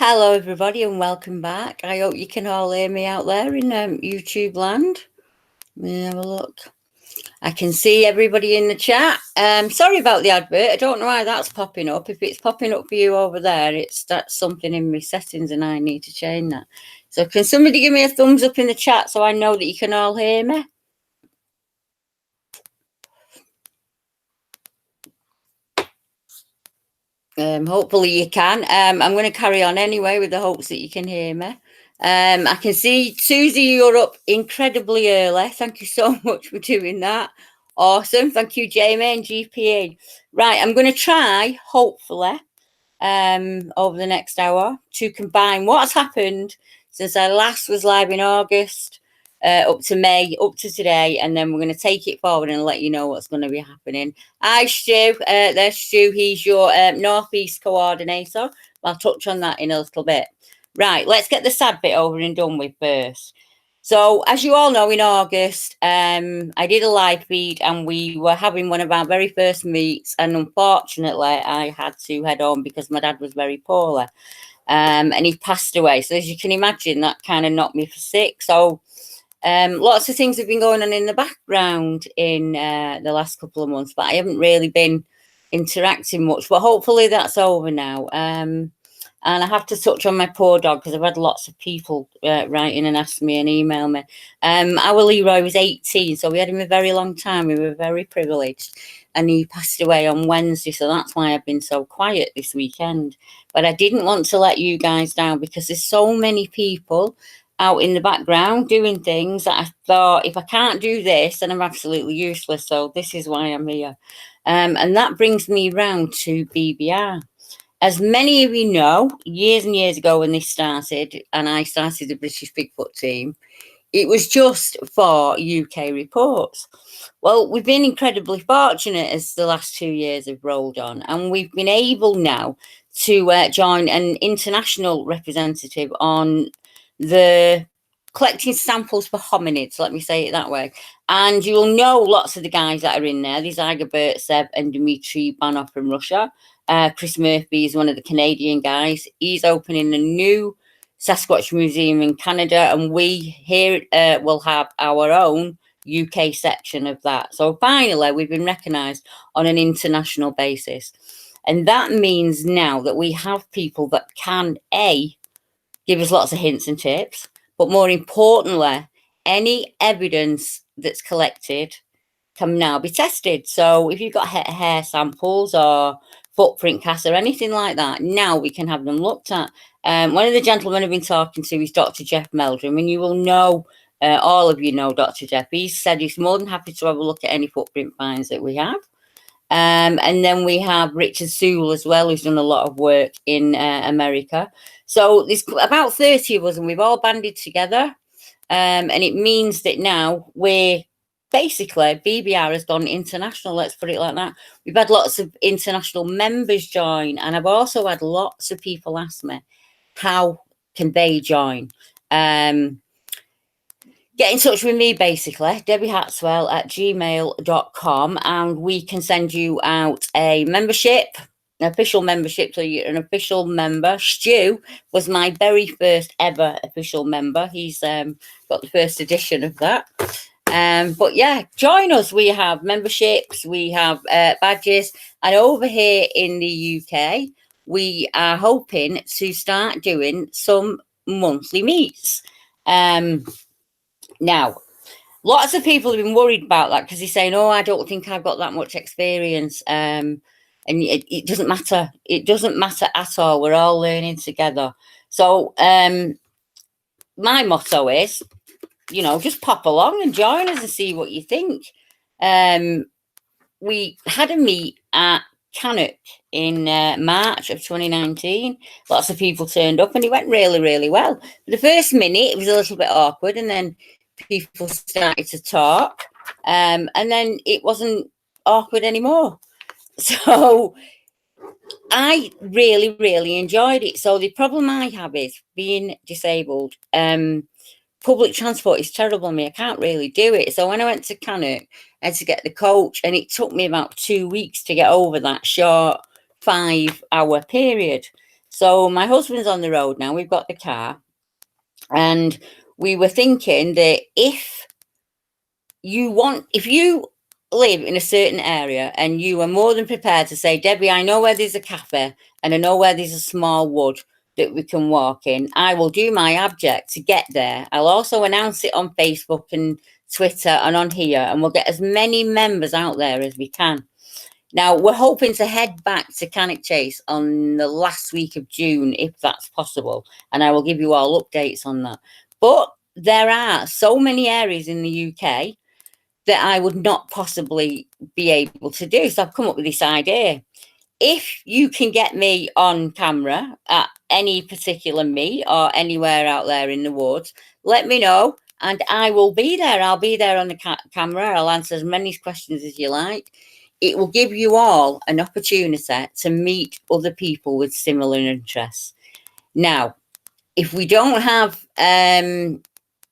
Hello, everybody, and welcome back. I hope you can all hear me out there in YouTube land. Let me have a look. I can see everybody in the chat. Sorry about the advert. I don't know why that's popping up. If it's popping up for you over there, that's something in my settings, and I need to change that. So can somebody give me a thumbs up in the chat so I know that you can all hear me? Hopefully you can. I'm going to carry on anyway with the hopes that you can hear me. I can see Susie, you're up incredibly early. Thank you so much for doing that. Awesome. Thank you, Jamie and GPA. Right, I'm going to try, hopefully, over the next hour to combine what's happened since I last was live in August, up to May, up to today, and then we're going to take it forward and let you know what's going to be happening. Hi, Stu. There's Stu. He's your Northeast coordinator. I'll touch on that in a little bit. Right, let's get the sad bit over and done with first. So, as you all know, in August, I did a live feed and we were having one of our very first meets. And unfortunately, I had to head home because my dad was very poorly and he passed away. So, as you can imagine, that kind of knocked me for sick. So, lots of things have been going on in the background in the last couple of months, but I haven't really been interacting much. But hopefully, that's over now. And I have to touch on my poor dog because I've had lots of people writing and asking me and email me. Our Leroy was 18, so we had him a very long time. We were very privileged. And he passed away on Wednesday, so that's why I've been so quiet this weekend. But I didn't want to let you guys down because there's so many people out in the background doing things that I thought, if I can't do this, then I'm absolutely useless. So this is why I'm here. And that brings me round to BBR. As many of you know, years and years ago when this started, and I started the British Bigfoot team, it was just for UK reports. Well, we've been incredibly fortunate as the last 2 years have rolled on, and we've been able now to join an international representative on the collecting samples for hominids, let me say it that way. And you'll know lots of the guys that are in there. There's Igor Seb and Dmitry Banov from Russia. Chris Murphy is one of the Canadian guys. He's opening a new Sasquatch museum in Canada, and we here will have our own UK section of that. So finally, we've been recognised on an international basis. And that means now that we have people that can, A, give us lots of hints and tips, but more importantly, any evidence that's collected can now be tested. So if you've got hair samples or footprint casts or anything like that, now we can have them looked at. One of the gentlemen I've been talking to is Dr. Jeff Meldrum, and you will know, all of you know Dr. Jeff. He said he's more than happy to have a look at any footprint finds that we have. And then we have Richard Sewell as well, who's done a lot of work in America. So there's about 30 of us, and we've all banded together. And it means that now we're basically, BBR has gone international, let's put it like that. We've had lots of international members join, and I've also had lots of people ask me, how can they join? Get in touch with me, basically, Debbie Hatswell at gmail.com, and we can send you out a membership, an official membership, so you're an official member. Stu was my very first ever official member. He's got the first edition of that. But yeah, join us. We have memberships, we have badges, and over here in the UK, we are hoping to start doing some monthly meets. Now, lots of people have been worried about that because they're saying, oh, I don't think I've got that much experience. And it doesn't matter. It doesn't matter at all. We're all learning together. So my motto is, just pop along and join us and see what you think. We had a meet at Cannock in March of 2019. Lots of people turned up and it went really, really well. The first minute, it was a little bit awkward, and then people started to talk, and then it wasn't awkward anymore. So I really, really enjoyed it. So the problem I have is being disabled. Public transport is terrible on me. I can't really do it. So when I went to Cannock, I had to get the coach, and it took me about 2 weeks to get over that short 5-hour period. So my husband's on the road now. We've got the car, and we were thinking that if you live in a certain area and you are more than prepared to say, Debbie, I know where there's a cafe and I know where there's a small wood that we can walk in, I will do my abject to get there. I'll also announce it on Facebook and Twitter and on here, and we'll get as many members out there as we can. Now, we're hoping to head back to Cannock Chase on the last week of June, if that's possible, and I will give you all updates on that. But there are so many areas in the UK that I would not possibly be able to do. So I've come up with this idea. If you can get me on camera at any particular meet or anywhere out there in the woods, let me know and I will be there. I'll be there on the camera. I'll answer as many questions as you like. It will give you all an opportunity to meet other people with similar interests. Now, if we don't have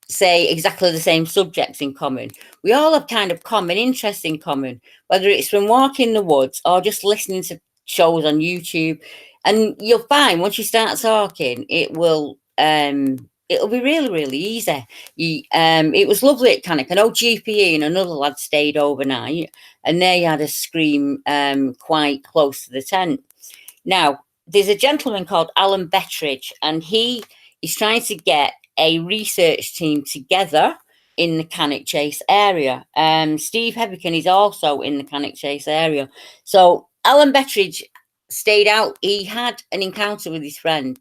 say exactly the same subjects in common, we all have kind of common interests in common, whether it's from walking the woods or just listening to shows on YouTube. And you'll find once you start talking, it'll be really, really easy. It was lovely at Cannock. I know GPE and another lad stayed overnight, and they had a scream quite close to the tent. Now, there's a gentleman called Alan Bettridge, and he is trying to get a research team together in the Cannock Chase area. Steve Hebican is also in the Cannock Chase area. So Alan Bettridge stayed out. He had an encounter with his friend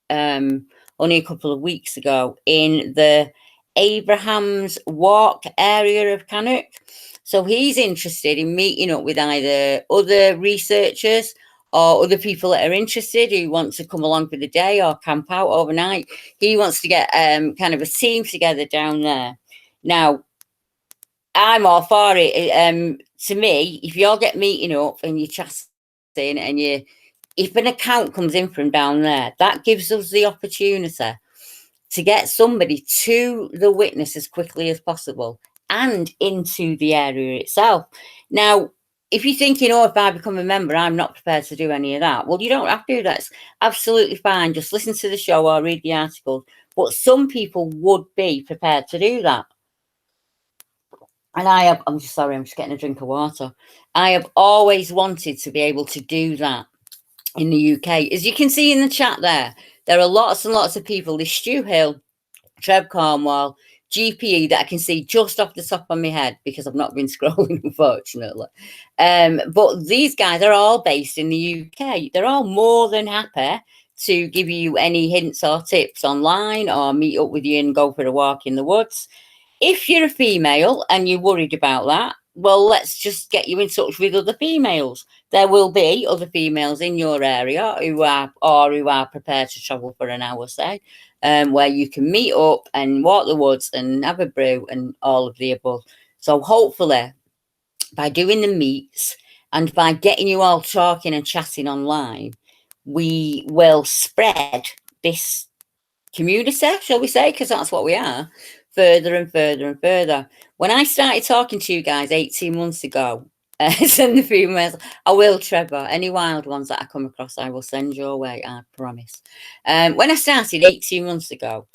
only a couple of weeks ago in the Abraham's Walk area of Cannock. So he's interested in meeting up with either other researchers or other people that are interested who want to come along for the day or camp out overnight. He wants to get kind of a team together down there. Now, I'm all for it. To me, if you all get meeting up and you're chatting and if an account comes in from down there, that gives us the opportunity to get somebody to the witness as quickly as possible and into the area itself. Now, if you're thinking, oh, if I become a member, I'm not prepared to do any of that. Well, you don't have to. That's absolutely fine. Just listen to the show or read the articles. But some people would be prepared to do that. And I'm just sorry, I'm just getting a drink of water. I have always wanted to be able to do that in the UK. As you can see in the chat there are lots and lots of people. There's Stu Hill, Trev Cornwall, GPE that I can see just off the top of my head because I've not been scrolling, unfortunately. But these guys are all based in the UK. They're all more than happy to give you any hints or tips online or meet up with you and go for a walk in the woods. If you're a female and you're worried about that, well, let's just get you in touch with other females. There will be other females in your area who are prepared to travel for an hour, say, where you can meet up and walk the woods and have a brew and all of the above. So hopefully, by doing the meets and by getting you all talking and chatting online, we will spread this community, shall we say, because that's what we are, further and further and further. When I started talking to you guys 18 months ago, send the females, I will, Trevor, any wild ones that I come across, I will send your way, I promise. When I started 18 months ago,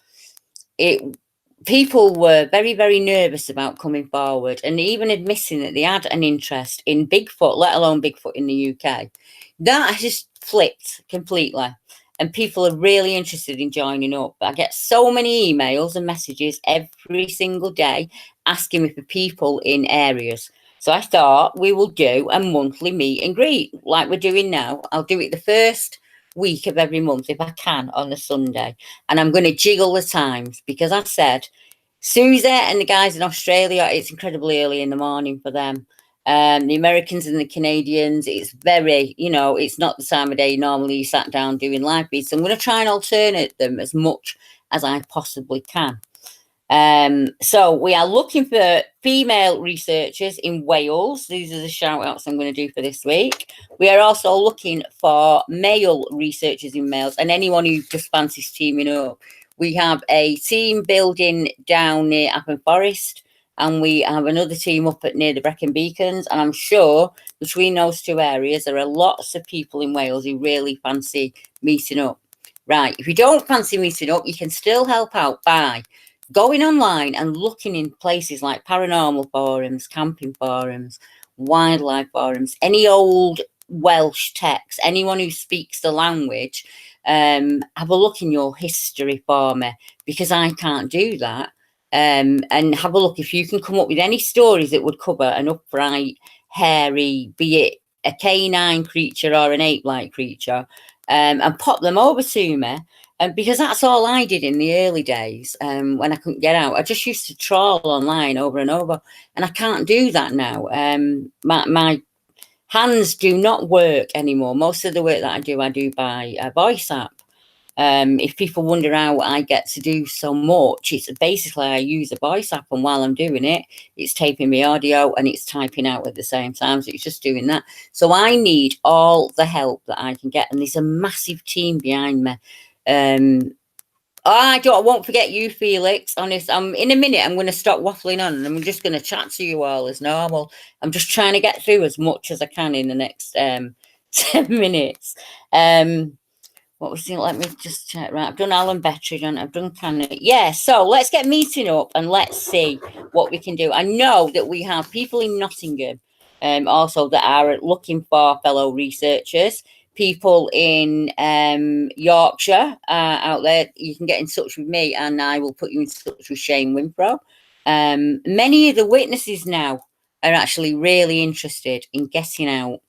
people were very, very nervous about coming forward and even admitting that they had an interest in Bigfoot, let alone Bigfoot in the UK. That has just flipped completely. And people are really interested in joining up. I get so many emails and messages every single day asking me for people in areas. So I thought we will do a monthly meet and greet like we're doing now. I'll do it the first week of every month if I can on a Sunday. And I'm going to jiggle the times because I said, Susie and the guys in Australia, it's incredibly early in the morning for them. The Americans and the Canadians, it's very, it's not the time of day normally you sat down doing live feeds. So I'm going to try and alternate them as much as I possibly can. So we are looking for female researchers in Wales. These are the shout outs I'm going to do for this week. We are also looking for male researchers in Wales and anyone who just fancies teaming up. We have a team building down near Appin Forest. and we have another team up at near the Brecon Beacons, and I'm sure between those two areas there are lots of people in Wales who really fancy meeting up. Right, if you don't fancy meeting up, you can still help out by going online and looking in places like paranormal forums, camping forums, wildlife forums, any old Welsh text, anyone who speaks the language. Have a look in your history for me, because I can't do that. And have a look if you can come up with any stories that would cover an upright, hairy, be it a canine creature or an ape-like creature, and pop them over to me. Because that's all I did in the early days, when I couldn't get out. I just used to trawl online over and over, and I can't do that now. My hands do not work anymore. Most of the work that I do by a voice app. If people wonder how I get to do so much, it's basically I use a voice app, and while I'm doing it, it's taping my audio and it's typing out at the same time. So it's just doing that. So I need all the help that I can get, and there's a massive team behind me. I won't forget you, Felix. Honest, in a minute. I'm going to stop waffling on, and I'm just going to chat to you all as normal. I'm just trying to get through as much as I can in the next 10 minutes. What was it? Let me just check. Right, I've done Alan Bettridge and I've done Cannon. Yeah, so let's get meeting up and let's see what we can do. I know that we have people in Nottingham, also that are looking for fellow researchers. People in Yorkshire out there. You can get in touch with me, and I will put you in touch with Shane Winfro. Many of the witnesses now are actually really interested in getting out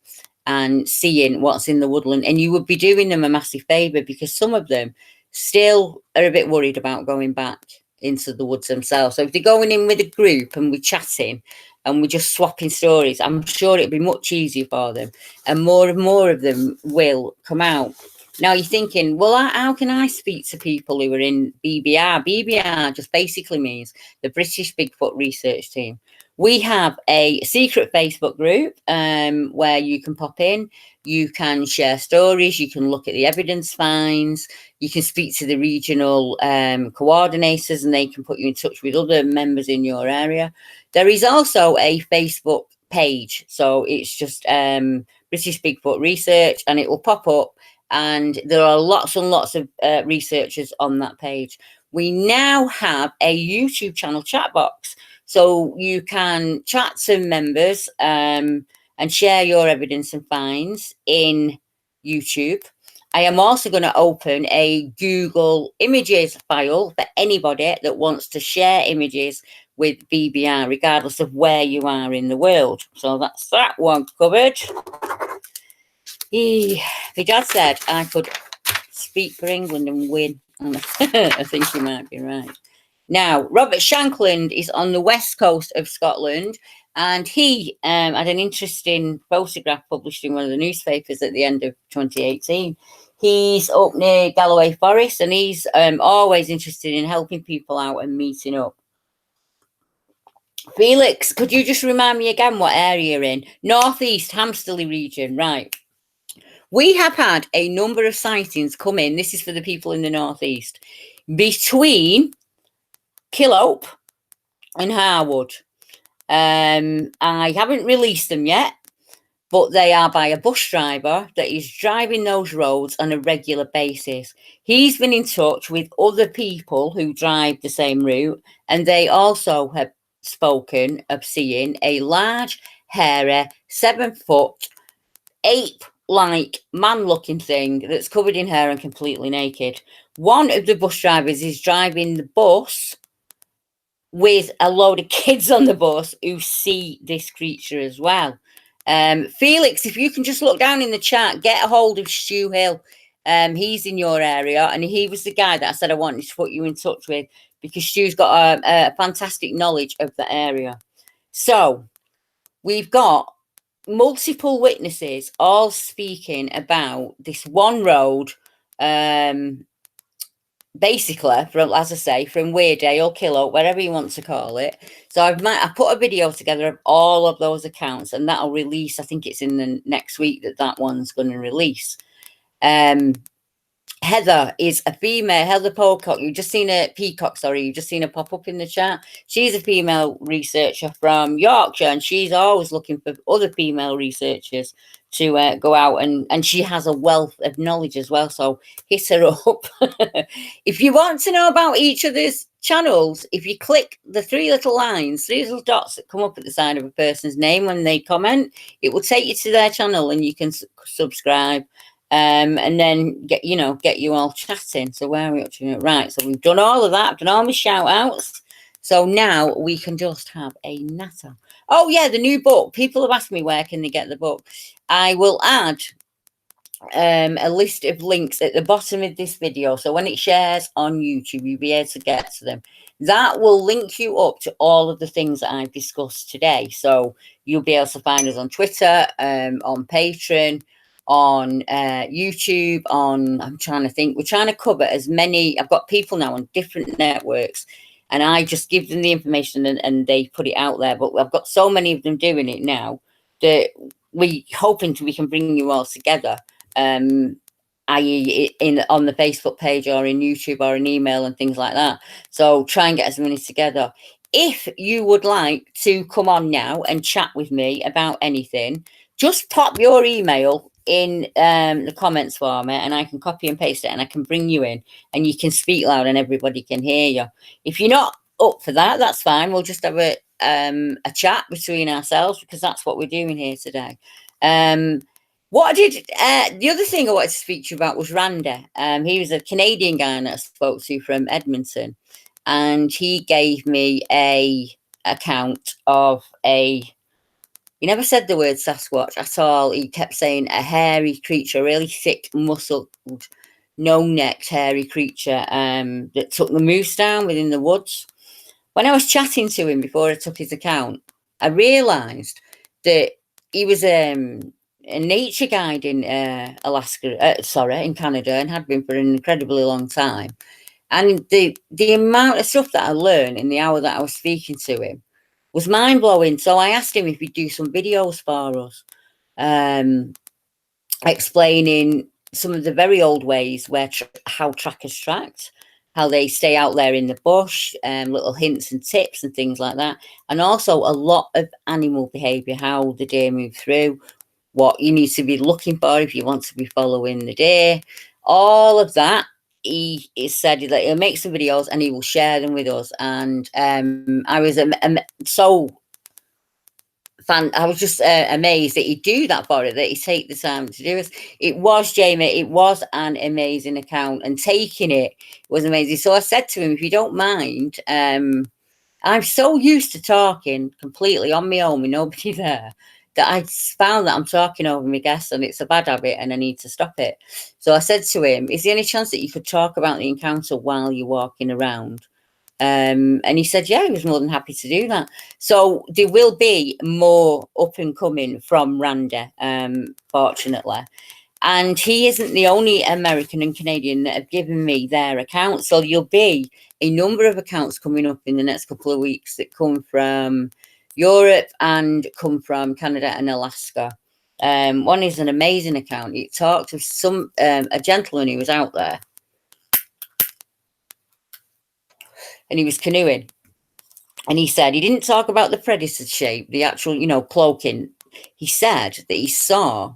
and seeing what's in the woodland, and you would be doing them a massive favor, because some of them still are a bit worried about going back into the woods themselves. So if they're going in with a group and we're chatting and we're just swapping stories, I'm sure it'd be much easier for them, and more of them will come out. Now you're thinking, well, how can I speak to people who are in BBR? BBR just basically means the British Bigfoot Research Team. We have a secret Facebook group where you can pop in, you can share stories, you can look at the evidence finds, you can speak to the regional coordinators, and they can put you in touch with other members in your area. There is also a Facebook page, so it's just British Bigfoot Research, and it will pop up, and there are lots and lots of researchers on that page. We now have a YouTube channel chat box. So you can chat to members and share your evidence and finds in YouTube. I am also going to open a Google Images file for anybody that wants to share images with BBR, regardless of where you are in the world. So that's that one covered. My dad said I could speak for England and win. I think he might be right. Now, Robert Shankland is on the west coast of Scotland, and he had an interesting photograph published in one of the newspapers at the end of 2018. He's up near Galloway Forest, and he's always interested in helping people out and meeting up. Felix, could you just remind me again what area you're in? Northeast Hamsterley region, right. We have had a number of sightings come in. This is for the people in the northeast, between Killope and Harwood. I haven't released them yet, but they are by a bus driver that is driving those roads on a regular basis. He's been in touch with other people who drive the same route, and they also have spoken of seeing a large, hairy, 7-foot, ape-like man-looking thing that's covered in hair and completely naked. One of the bus drivers is driving the bus with a load of kids on the bus who see this creature as well. Felix, if you can just look down in the chat, get a hold of Stu Hill. He's in your area, and he was the guy that I said I wanted to put you in touch with, because Stu's got a fantastic knowledge of the area. So we've got multiple witnesses all speaking about this one road, basically, from, as I say, from Weardale, Killope, whatever you want to call it. So I put a video together of all of those accounts, and that'll release. I think it's in the next week that one's going to release. Heather is a female. Heather Pocock. You've just seen a peacock. Sorry, you've just seen her pop up in the chat. She's a female researcher from Yorkshire, and she's always looking for other female researchers to go out, and she has a wealth of knowledge as well. So hit her up. If you want to know about each other's channels, if you click the three little lines, three little dots that come up at the side of a person's name when they comment, it will take you to their channel, and you can subscribe. And then get you all chatting. So where are we up to? Right, so we've done all of that, I've done all my shout outs. So now we can just have a natter. Oh yeah, the new book. People have asked me where can they get the book. I will add a list of links at the bottom of this video, so when it shares on YouTube you'll be able to get to them. That will link you up to all of the things that I've discussed today. So you'll be able to find us on Twitter, on Patreon, on YouTube, on, I'm trying to think, we're trying to cover as many. I've got people now on different networks, and I just give them the information and they put it out there. But I've got so many of them doing it now that we hoping we can bring you all together, i.e. on the Facebook page or in YouTube or an email and things like that. So try and get as many together. If you would like to come on now and chat with me about anything, just pop your email in the comments for me, and I can copy and paste it, and I can bring you in, and you can speak loud and everybody can hear you. If you're not up for that, that's fine. We'll just have a chat between ourselves, because that's what we're doing here today. What I did, the other thing I wanted to speak to you about was Randy. He was a Canadian guy that I spoke to from Edmonton, and he gave me a account of he never said the word Sasquatch at all. He kept saying a hairy creature, really thick, muscled, no-necked, hairy creature that took the moose down within the woods. When I was chatting to him before I took his account, I realised that he was a nature guide in in Canada, and had been for an incredibly long time. And the amount of stuff that I learned in the hour that I was speaking to him was mind-blowing. So I asked him if he'd do some videos for us, explaining some of the very old ways where how trackers tracked, how they stay out there in the bush, little hints and tips and things like that, and also a lot of animal behaviour, how the deer move through, what you need to be looking for if you want to be following the deer, all of that. He said that he'll make some videos and he will share them with us. And I was I was just amazed that he'd do that for it, that he'd take the time to do it. It was, Jamie, it was an amazing account, and taking it was amazing. So I said to him, if you don't mind, I'm so used to talking completely on my own with nobody there, that I found that I'm talking over my guests, and it's a bad habit and I need to stop it. So I said to him, is there any chance that you could talk about the encounter while you're walking around? And he said, yeah, he was more than happy to do that. So there will be more up and coming from Randy, fortunately. And he isn't the only American and Canadian that have given me their account. So there'll be a number of accounts coming up in the next couple of weeks that come from Europe and come from Canada and Alaska. One is an amazing account. It talked with a gentleman who was out there, and he was canoeing. And he said he didn't talk about the predator shape, the actual, cloaking. He said that he saw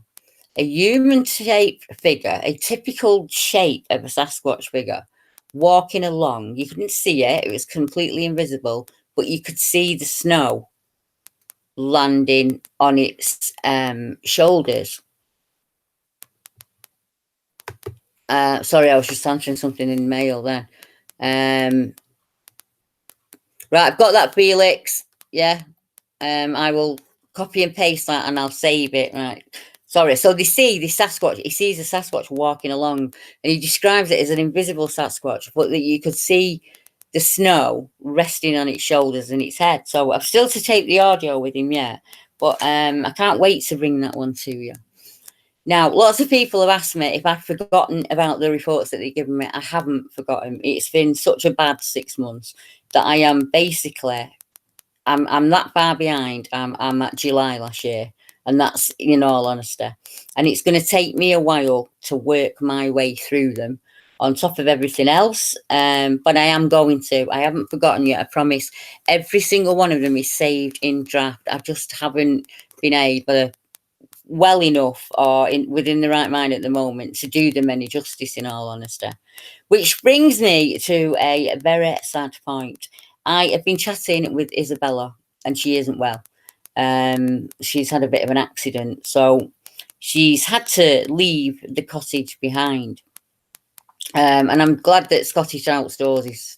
a human-shaped figure, a typical shape of a Sasquatch figure, walking along. You couldn't see it. It was completely invisible, but you could see the snow landing on its shoulders. Sorry, I was just answering something in mail there. Right, I've got that, Felix. Yeah. I will copy and paste that and I'll save it. Right. Sorry. So they see the Sasquatch. He sees a Sasquatch walking along, and he describes it as an invisible Sasquatch, but that you could see the snow resting on its shoulders and its head. So I've still to tape the audio with him yet, but I can't wait to bring that one to you. Now, lots of people have asked me if I've forgotten about the reports that they've given me. I haven't forgotten. It's been such a bad 6 months that I am basically, I'm that far behind. I'm at July last year, and that's in all honesty. And it's going to take me a while to work my way through them. on top of everything else. But I am going to. I haven't forgotten yet, I promise. Every single one of them is saved in draft. I just haven't been able well enough or within the right mind at the moment to do them any justice, in all honesty. Which brings me to a very sad point. I have been chatting with Isabella and she isn't well. She's had a bit of an accident, so she's had to leave the cottage behind. And I'm glad that Scottish Outdoors is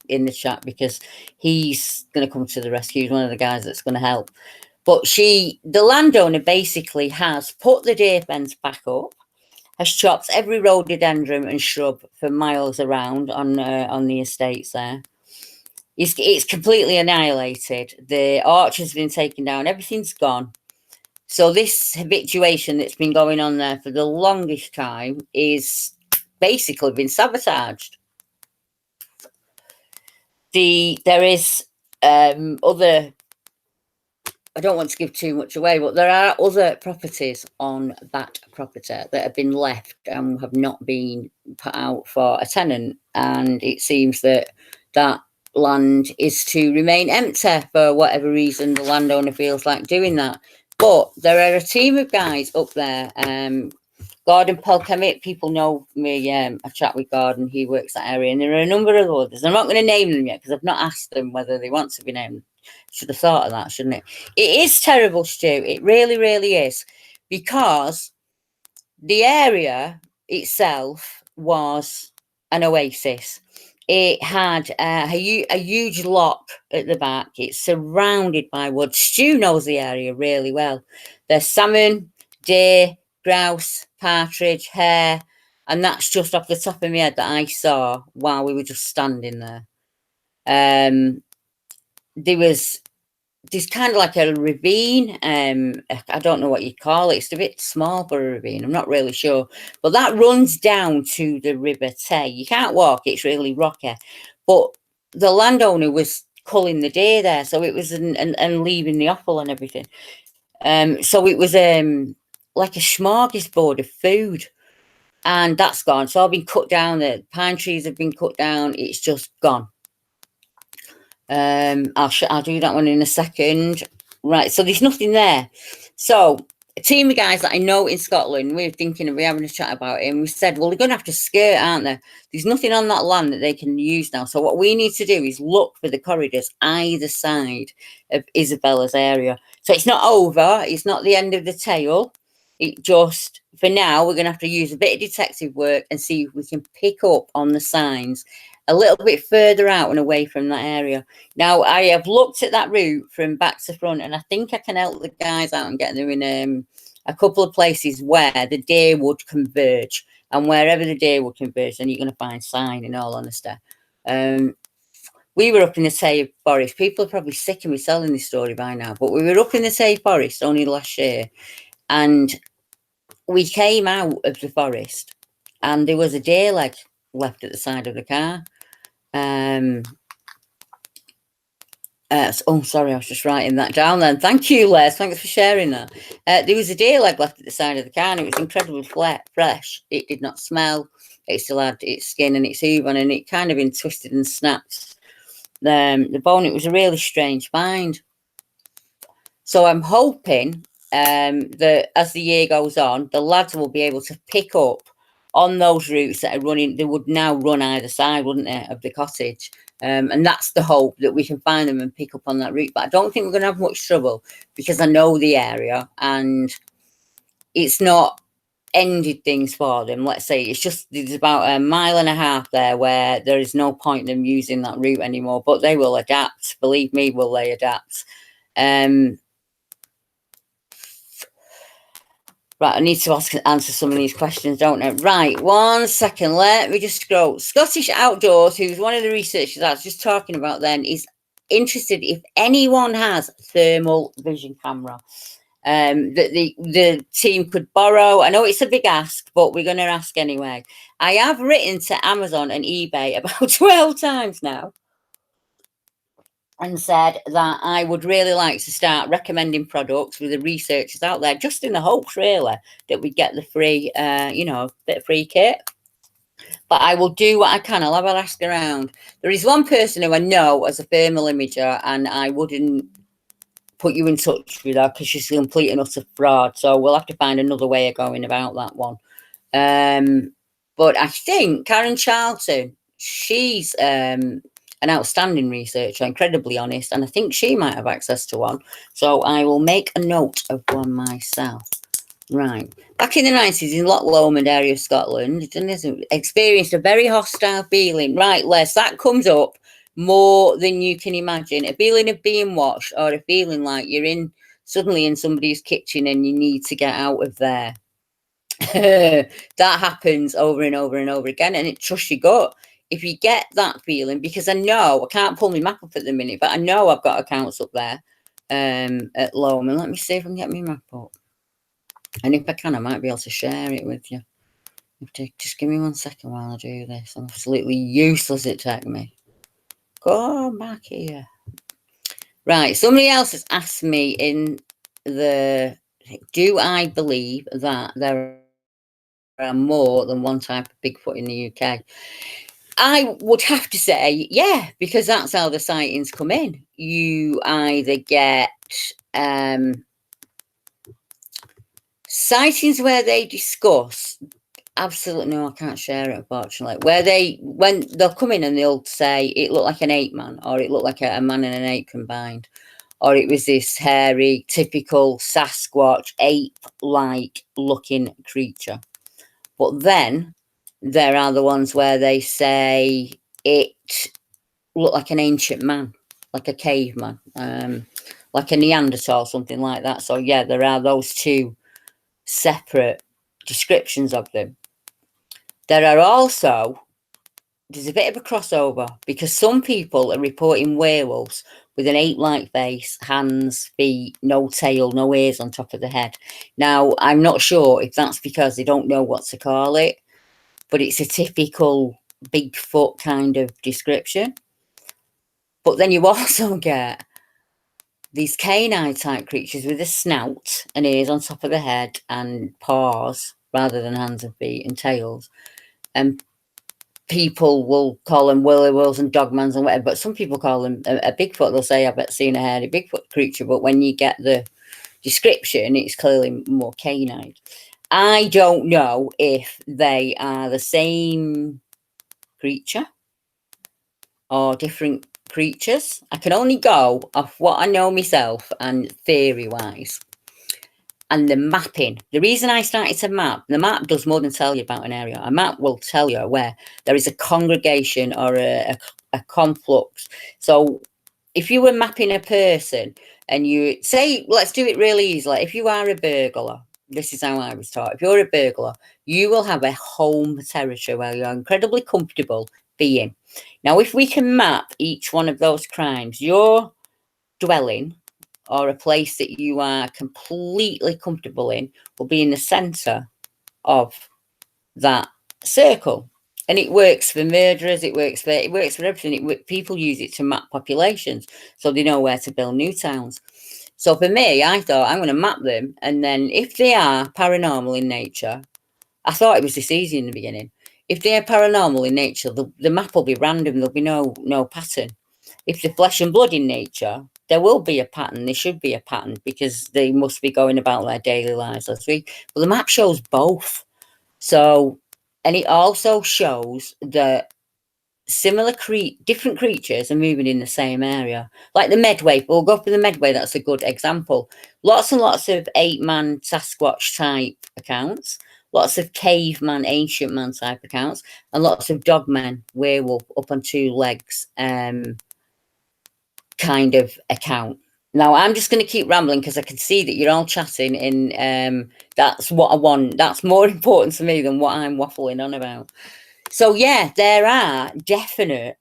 in the chat, because he's going to come to the rescue. He's one of the guys that's going to help. But the landowner basically has put the deer fence back up, has chopped every rhododendron and shrub for miles around on the estates there. It's completely annihilated. The orchard's been taken down. Everything's gone. So this habituation that's been going on there for the longest time is basically been sabotaged. There is other, I don't want to give too much away, but there are other properties on that property that have been left and have not been put out for a tenant, and it seems that land is to remain empty for whatever reason the landowner feels like doing that. But there are a team of guys up there. Gordon Polkemit, people know me. I chat with Gordon, he works that area, and there are a number of others. I'm not going to name them yet because I've not asked them whether they want to be named. Should have thought of that, shouldn't it? It is terrible, Stu. It really, really is, because the area itself was an oasis. It had a huge lock at the back. It's surrounded by wood. Stu knows the area really well. There's salmon, deer, grouse, partridge, hare, and that's just off the top of my head that I saw while we were just standing there. There's kind of like a ravine. I don't know what you call it. It's a bit small for a ravine. I'm not really sure. But that runs down to the River Tay. You can't walk. It's really rocky. But the landowner was culling the deer there. So it was, and leaving the offal and everything. So it was like a smorgasbord of food. And that's gone. It's all been cut down. The pine trees have been cut down. It's just gone. I'll do that one in a second. Right, so there's nothing there. So a team of guys that I know in Scotland, we were thinking of having a chat about it, and we said, well, they're going to have to skirt, aren't they? There's nothing on that land that they can use now. So what we need to do is look for the corridors either side of Isabella's area. So it's not over. It's not the end of the tail. It just, for now, we're going to have to use a bit of detective work and see if we can pick up on the signs a little bit further out and away from that area. Now, I have looked at that route from back to front, and I think I can help the guys out and get them in a couple of places where the deer would converge. And wherever the deer would converge, then you're going to find sign, in all honesty. We were up in the Tay Forest. People are probably sick of me telling this story by now, but we were up in the Tay Forest only last year, and we came out of the forest, and there was a deer leg left at the side of the car. Oh, sorry, I was just writing that down then. Thank you, Les. Thanks for sharing that. There was a deer leg left at the side of the car, and it was incredibly fresh. It did not smell. It still had its skin and its hoof on, and it kind of been twisted and snapped. The bone, it was a really strange find. So I'm hoping that as the year goes on, the lads will be able to pick up on those routes that are running. They would now run either side, wouldn't they, of the cottage? And that's the hope, that we can find them and pick up on that route. But I don't think we're going to have much trouble, because I know the area, and it's not ended things for them. Let's say there's about 1.5 miles there where there is no point in them using that route anymore, but they will adapt. Believe me, will they adapt. Right, I need to answer some of these questions, don't I? Right, 1 second. Let me just scroll. Scottish Outdoors, who's one of the researchers I was just talking about then, is interested if anyone has thermal vision camera that the team could borrow. I know it's a big ask, but we're going to ask anyway. I have written to Amazon and eBay about 12 times now, and said that I would really like to start recommending products with the researchers out there, just in the hopes, really, that we get the free, bit of free kit. But I will do what I can. I'll have a ask around. There is one person who I know as a thermal imager, and I wouldn't put you in touch with her because she's a complete and utter fraud. So we'll have to find another way of going about that one. But I think Karen Charlton, she's an outstanding researcher, incredibly honest, and I think she might have access to one. So I will make a note of one myself. Right. Back in the 90s in Loch Lomond area of Scotland, it experienced a very hostile feeling. Right, Les, that comes up more than you can imagine. A feeling of being watched, or a feeling like you're suddenly in somebody's kitchen and you need to get out of there. That happens over and over and over again, and it trusts your gut. If you get that feeling, because I know, I can't pull my map up at the minute, but I know I've got accounts up there at Lomond. Let me see if I can get my map up. And if I can, I might be able to share it with you. Just give me 1 second while I do this. I'm absolutely useless at tech me. Go back here. Right, somebody else has asked me in the, do I believe that there are more than one type of Bigfoot in the UK? I would have to say, yeah, because that's how the sightings come in. You either get sightings where they discuss, absolutely no, I can't share it, unfortunately, when they'll come in and they'll say it looked like an ape man, or it looked like a man and an ape combined, or it was this hairy, typical Sasquatch, ape-like looking creature. But then there are the ones where they say it looked like an ancient man, like a caveman, like a Neanderthal, something like that. So yeah, there are those two separate descriptions of them. There are also, there's a bit of a crossover, because some people are reporting werewolves with an ape-like face, hands, feet, no tail, no ears on top of the head. Now, I'm not sure if that's because they don't know what to call it, but it's a typical Bigfoot kind of description. But then you also get these canine type creatures with a snout and ears on top of the head and paws rather than hands and feet and tails. And people will call them willy-wills and dogmans and whatever, but some people call them a Bigfoot. They'll say, I've seen a hairy Bigfoot creature, but when you get the description, it's clearly more canine. I don't know if they are the same creature or different creatures. I can only go off what I know myself and theory-wise. And the mapping. The reason I started to map, the map does more than tell you about an area. A map will tell you where there is a congregation or a conflux. So if you were mapping a person and you say, let's do it really easily. If you are a burglar, this is how I was taught. If you're a burglar, you will have a home territory where you're incredibly comfortable being. Now, if we can map each one of those crimes, your dwelling or a place that you are completely comfortable in will be in the center of that circle. And it works for murderers, it works for everything. People use it to map populations so they know where to build new towns. So for me, I thought I'm going to map them, and then if they are paranormal in nature, I thought it was this easy in the beginning. If they are paranormal in nature, the map will be random. There'll be no pattern. If they're flesh and blood in nature, there will be a pattern. There should be a pattern because they must be going about their daily lives last week. But the map shows both. So, and it also shows that different creatures are moving in the same area. Like the Medway, we'll go for the Medway, that's a good example. Lots and lots of ape-man, Sasquatch type accounts, lots of caveman, ancient man type accounts, and lots of dogmen, werewolf, up on two legs, kind of account. Now I'm just going to keep rambling because I can see that you're all chatting, and that's what I want. That's more important to me than what I'm waffling on about. So yeah, there are definite,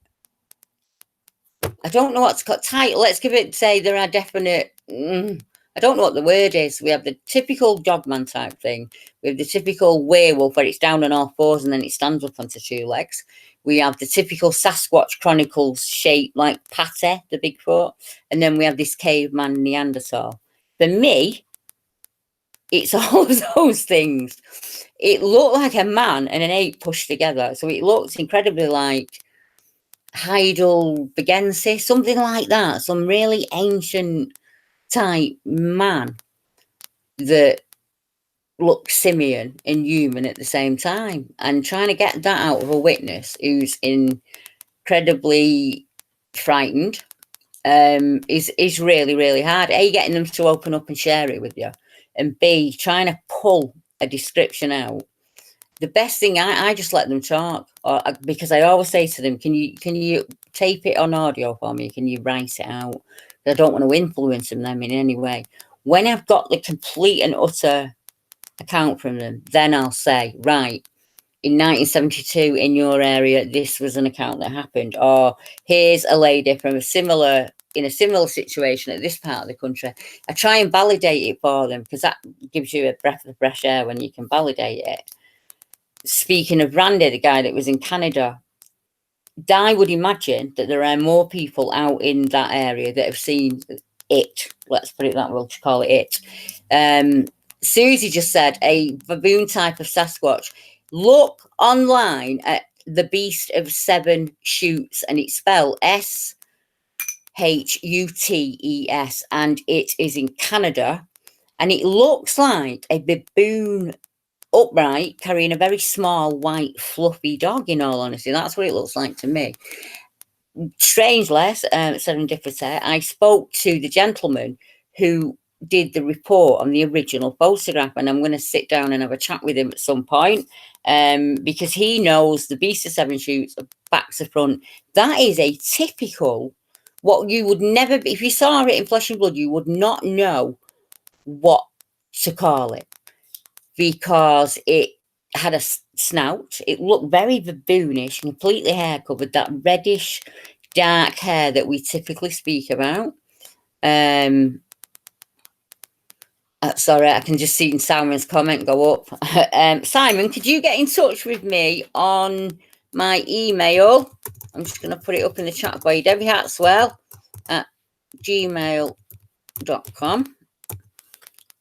I don't know what's got title. Let's give it, say there are definite, I don't know what the word is. We have the typical dogman type thing. We have the typical werewolf where it's down on all fours and then it stands up onto two legs. We have the typical Sasquatch Chronicles shape like Pate, the Bigfoot. And then we have this caveman Neanderthal. For me, it's all those things. It looked like a man and an ape pushed together. So it looked incredibly like Heidelbergensis, something like that. Some really ancient type man that looked simian and human at the same time. And trying to get that out of a witness who's incredibly frightened is really, really hard. A, getting them to open up and share it with you, and B, trying to pull a description out. The best thing, I just let them talk, because I always say to them, can you tape it on audio for me? Can you write it out? I don't want to influence them in any way. When I've got the complete and utter account from them, then I'll say, right, in 1972 in your area, this was an account that happened, or here's a lady from a similar situation at this part of the country. I try and validate it for them, because that gives you a breath of fresh air when you can validate it. Speaking of Randy, the guy that was in Canada, I would imagine that there are more people out in that area that have seen it. Let's put it that way, we'll call it it. Susie just said a baboon type of Sasquatch. Look online at the Beast of Seven Shoots, and it's spelled Shutes, and it is in Canada, and it looks like a baboon upright carrying a very small white fluffy dog. In all honesty, that's what it looks like to me. Strangely, serendipity, I spoke to the gentleman who did the report on the original photograph, and I'm going to sit down and have a chat with him at some point, because he knows the Beast of Seven Shoots back to front. That is a typical, what you would never, if you saw it in flesh and blood, you would not know what to call it, because it had a snout. It looked very baboonish, completely hair covered, that reddish dark hair that we typically speak about. Sorry, I can just see Simon's comment go up. Simon, could you get in touch with me on my email? I'm just going to put it up in the chat for you, Debbie Hartswell at gmail.com,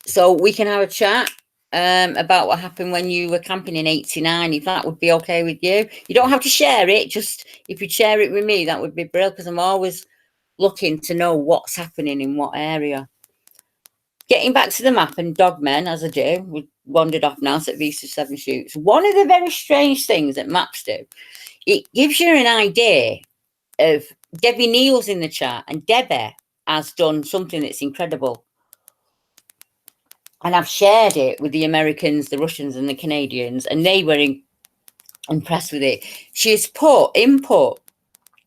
so we can have a chat about what happened when you were camping in 89, if that would be okay with you. You don't have to share it, just if you'd share it with me, that would be brilliant, because I'm always looking to know what's happening in what area. Getting back to the map and dogmen, as I do, we wandered off now to Beast of Seven Shoots. One of the very strange things that maps do, it gives you an idea of, Debbie Neal's in the chat, and Debbie has done something that's incredible. And I've shared it with the Americans, the Russians, and the Canadians, and they were impressed with it. She's put input,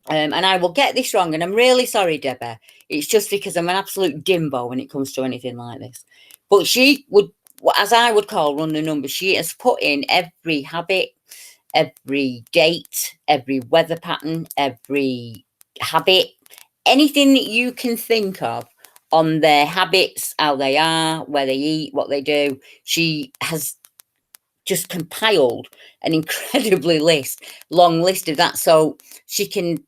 and I will get this wrong, and I'm really sorry, Debbie. It's just because I'm an absolute dimbo when it comes to anything like this. But she would, as I would call, run the numbers. She has put in every habit, every date, every weather pattern, every habit, anything that you can think of on their habits, how they are, where they eat, what they do. She has just compiled an incredibly long list of that, so she can,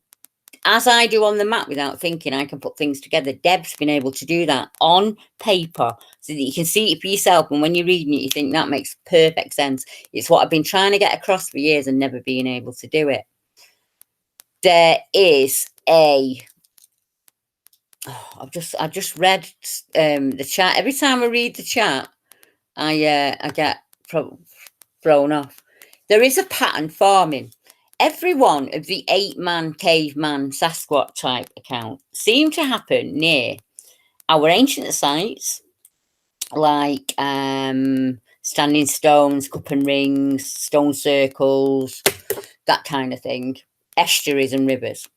as I do on the map without thinking, I can put things together. Deb's been able to do that on paper so that you can see it for yourself, and when you're reading it, you think that makes perfect sense. It's what I've been trying to get across for years and never being able to do it. There is a, I've just read the chat. Every time I read the chat, I get thrown off. There is a pattern forming. Every one of the 8-man caveman Sasquatch type accounts seem to happen near our ancient sites, like standing stones, cup and rings, stone circles, that kind of thing, estuaries and rivers.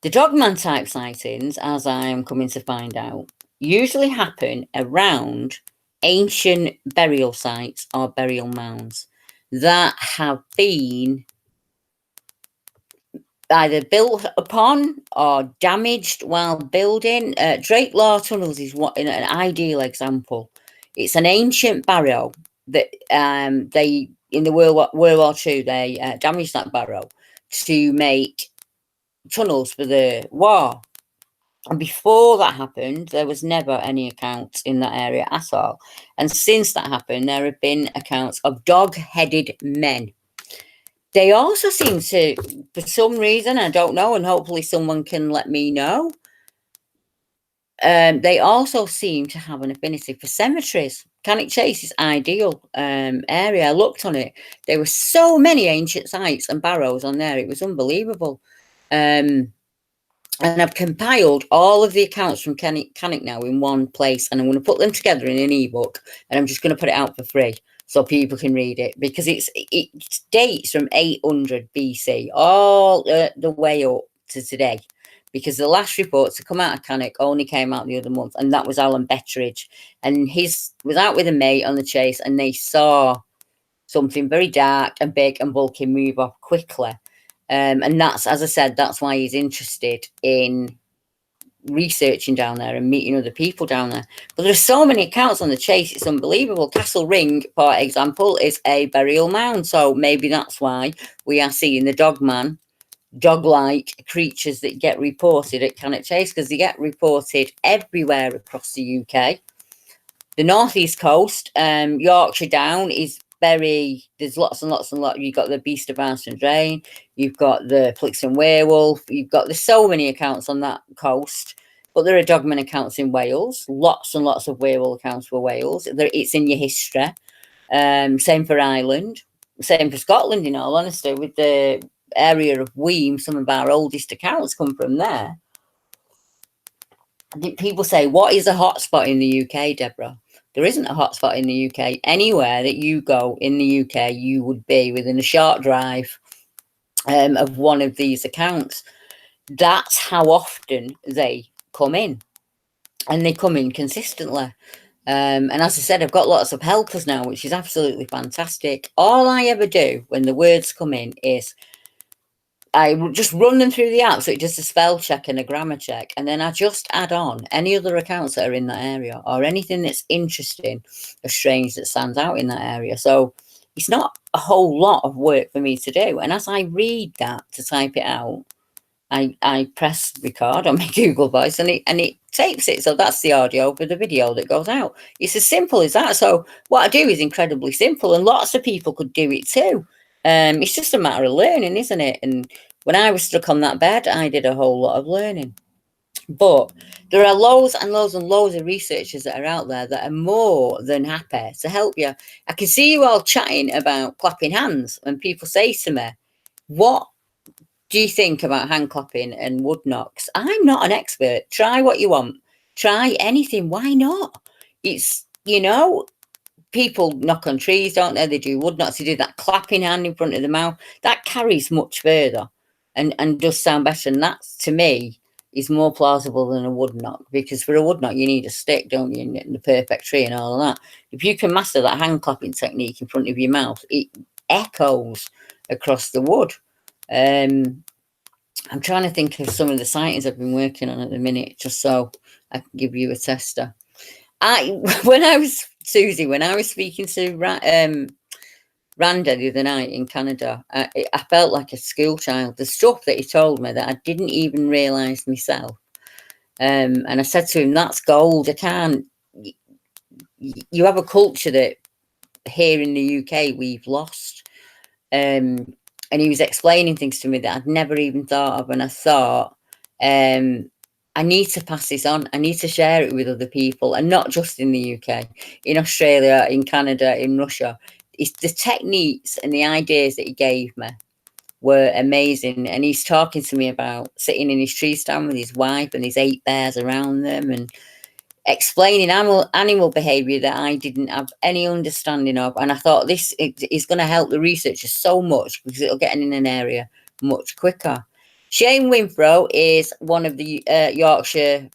The dogman type sightings, as I am coming to find out, usually happen around ancient burial sites or burial mounds that have been either built upon or damaged while building. Drake Law Tunnels is an ideal example. It's an ancient barrow that they, in the World War II, they damaged that barrow to make tunnels for the war. And before that happened, there was never any accounts in that area at all. And since that happened, there have been accounts of dog-headed men. They also seem to, for some reason, I don't know, and hopefully someone can let me know, they also seem to have an affinity for cemeteries. Cannock Chase is ideal area. I looked on it. There were so many ancient sites and barrows on there. It was unbelievable. And I've compiled all of the accounts from Cannock now in one place, and I'm going to put them together in an ebook, and I'm just going to put it out for free so people can read it, because it dates from 800 BC all the way up to today, because the last report to come out of Cannock only came out the other month, and that was Alan Betteridge, and his was out with a mate on the chase, and they saw something very dark and big and bulky move off quickly. And that's, as I said, that's why he's interested in researching down there and meeting other people down there. But there's so many accounts on the chase, it's unbelievable. Castle Ring, for example, is a burial mound, so maybe that's why we are seeing the dog-like creatures that get reported at Cannock Chase, because they get reported everywhere across the UK. The northeast coast, Yorkshire Down is there's lots and lots and lots. You've got the Beast of Arson Drain, you've got the Plixton Werewolf, there's so many accounts on that coast. But there are dogman accounts in Wales, lots and lots of werewolf accounts for Wales. It's in your history. Same for Ireland, same for Scotland, in all honesty, with the area of Weem. Some of our oldest accounts come from there. I think people say, what is a hotspot in the UK, Deborah? There isn't a hotspot in the UK. Anywhere that you go in the UK, you would be within a short drive of one of these accounts. That's how often they come in, and they come in consistently. And as I said, I've got lots of helpers now, which is absolutely fantastic. All I ever do when the words come in is I just run them through the app, so it does a spell check and a grammar check, and then I just add on any other accounts that are in that area, or anything that's interesting or strange that stands out in that area. So it's not a whole lot of work for me to do. And as I read that to type it out, I press record on my Google Voice, and it tapes it. So that's the audio for the video that goes out. It's as simple as that. So what I do is incredibly simple, and lots of people could do it too. It's just a matter of learning, isn't it? And when I was stuck on that bed, I did a whole lot of learning. But there are loads and loads and loads of researchers that are out there that are more than happy to help you. I can see you all chatting about clapping hands, and people say to me, what do you think about hand clapping and wood knocks? I'm not an expert. Try what you want. Try anything. Why not? It's, people knock on trees, don't they? They do wood knocks. They do that clapping hand in front of the mouth. That carries much further and does sound better. And that, to me, is more plausible than a wood knock, because for a wood knock, you need a stick, don't you? And the perfect tree and all of that. If you can master that hand clapping technique in front of your mouth, it echoes across the wood. I'm trying to think of some of the sightings I've been working on at the minute, just so I can give you a tester. When I was speaking to Randa the other night in Canada, I felt like a school child. The stuff that he told me that I didn't even realise myself. And I said to him, that's gold. You have a culture that here in the UK we've lost. And he was explaining things to me that I'd never even thought of. And I thought, I need to pass this on. I need to share it with other people, and not just in the UK, in Australia, in Canada, in Russia. It's the techniques and the ideas that he gave me were amazing. And he's talking to me about sitting in his tree stand with his wife and his 8 bears around them, and explaining animal behavior that I didn't have any understanding of. And I thought this is going to help the researchers so much, because it'll get in an area much quicker. Shane Winfrow is one of the Yorkshire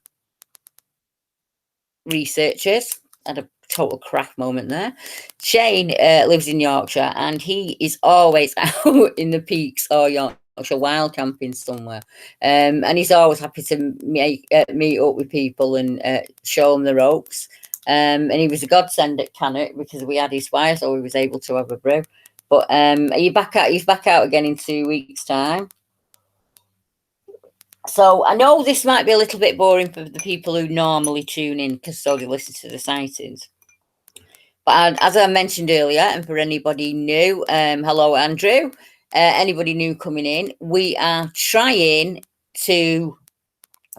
researchers. Had a total crack moment there. Shane lives in Yorkshire, and he is always out in the peaks or Yorkshire wild camping somewhere, and he's always happy to meet up with people and show them the ropes. And he was a godsend at Cannock, because we had his fire, so we was able to have a brew. But are you back out? He's back out again in 2 weeks' time. So I know this might be a little bit boring for the people who normally tune in because so they listen to the sightings. But as I mentioned earlier, and for anybody new, hello, Andrew. Anybody new coming in, we are trying to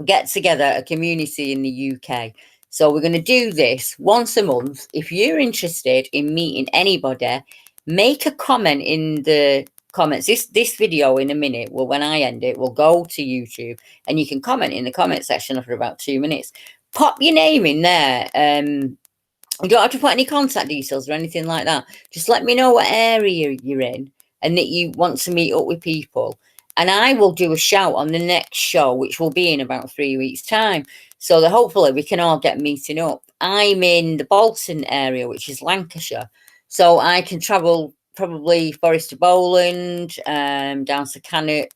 get together a community in the UK. So we're going to do this once a month. If you're interested in meeting anybody, make a comment in the comments. This video in a minute, well, when I end it, will go to YouTube, and you can comment in the comment section after about 2 minutes. Pop your name in there. You don't have to put any contact details or anything like that. Just let me know what area you're in and that you want to meet up with people. And I will do a shout on the next show, which will be in about 3 weeks' time. So that hopefully we can all get meeting up. I'm in the Bolton area, which is Lancashire. So I can travel probably Forest to Bowland, down to Cannock,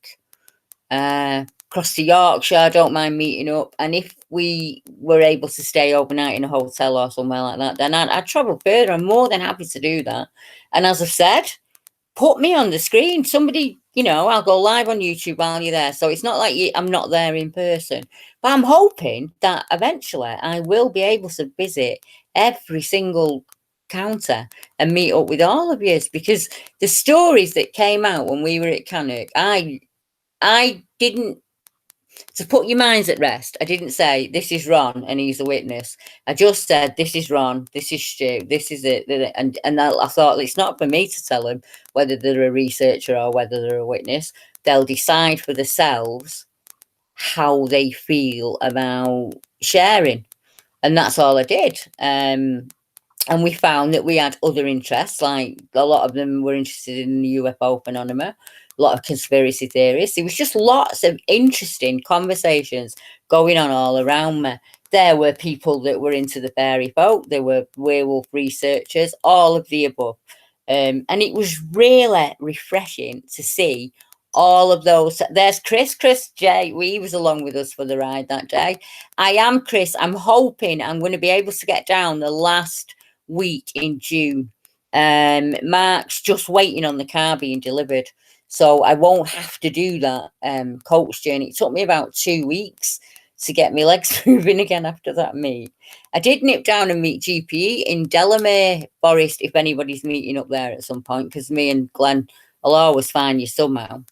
across to Yorkshire. I don't mind meeting up. And if we were able to stay overnight in a hotel or somewhere like that, then I'd travel further. I'm more than happy to do that. And as I've said, put me on the screen. Somebody, I'll go live on YouTube while you're there. So it's not like I'm not there in person. But I'm hoping that eventually I will be able to visit every single counter and meet up with all of you, because the stories that came out when we were at Cannock, I didn't, to put your minds at rest, I didn't say this is Ron and he's a witness. I just said this is Ron, this is Stu, this is it, and I thought it's not for me to tell them whether they're a researcher or whether they're a witness. They'll decide for themselves how they feel about sharing, and that's all I did. And we found that we had other interests, like a lot of them were interested in the UFO phenomena, a lot of conspiracy theories. There was just lots of interesting conversations going on all around me. There were people that were into the fairy folk, there were werewolf researchers, all of the above. And it was really refreshing to see all of those. There's Chris J. He was along with us for the ride that day. I am Chris. I'm hoping I'm going to be able to get down the last week in June. Mark's just waiting on the car being delivered, so I won't have to do that coach journey. It took me about 2 weeks to get my legs moving again after that meet. I did nip down and meet GPE in Delamere Forest, if anybody's meeting up there at some point, because me and Glenn will always find you somehow.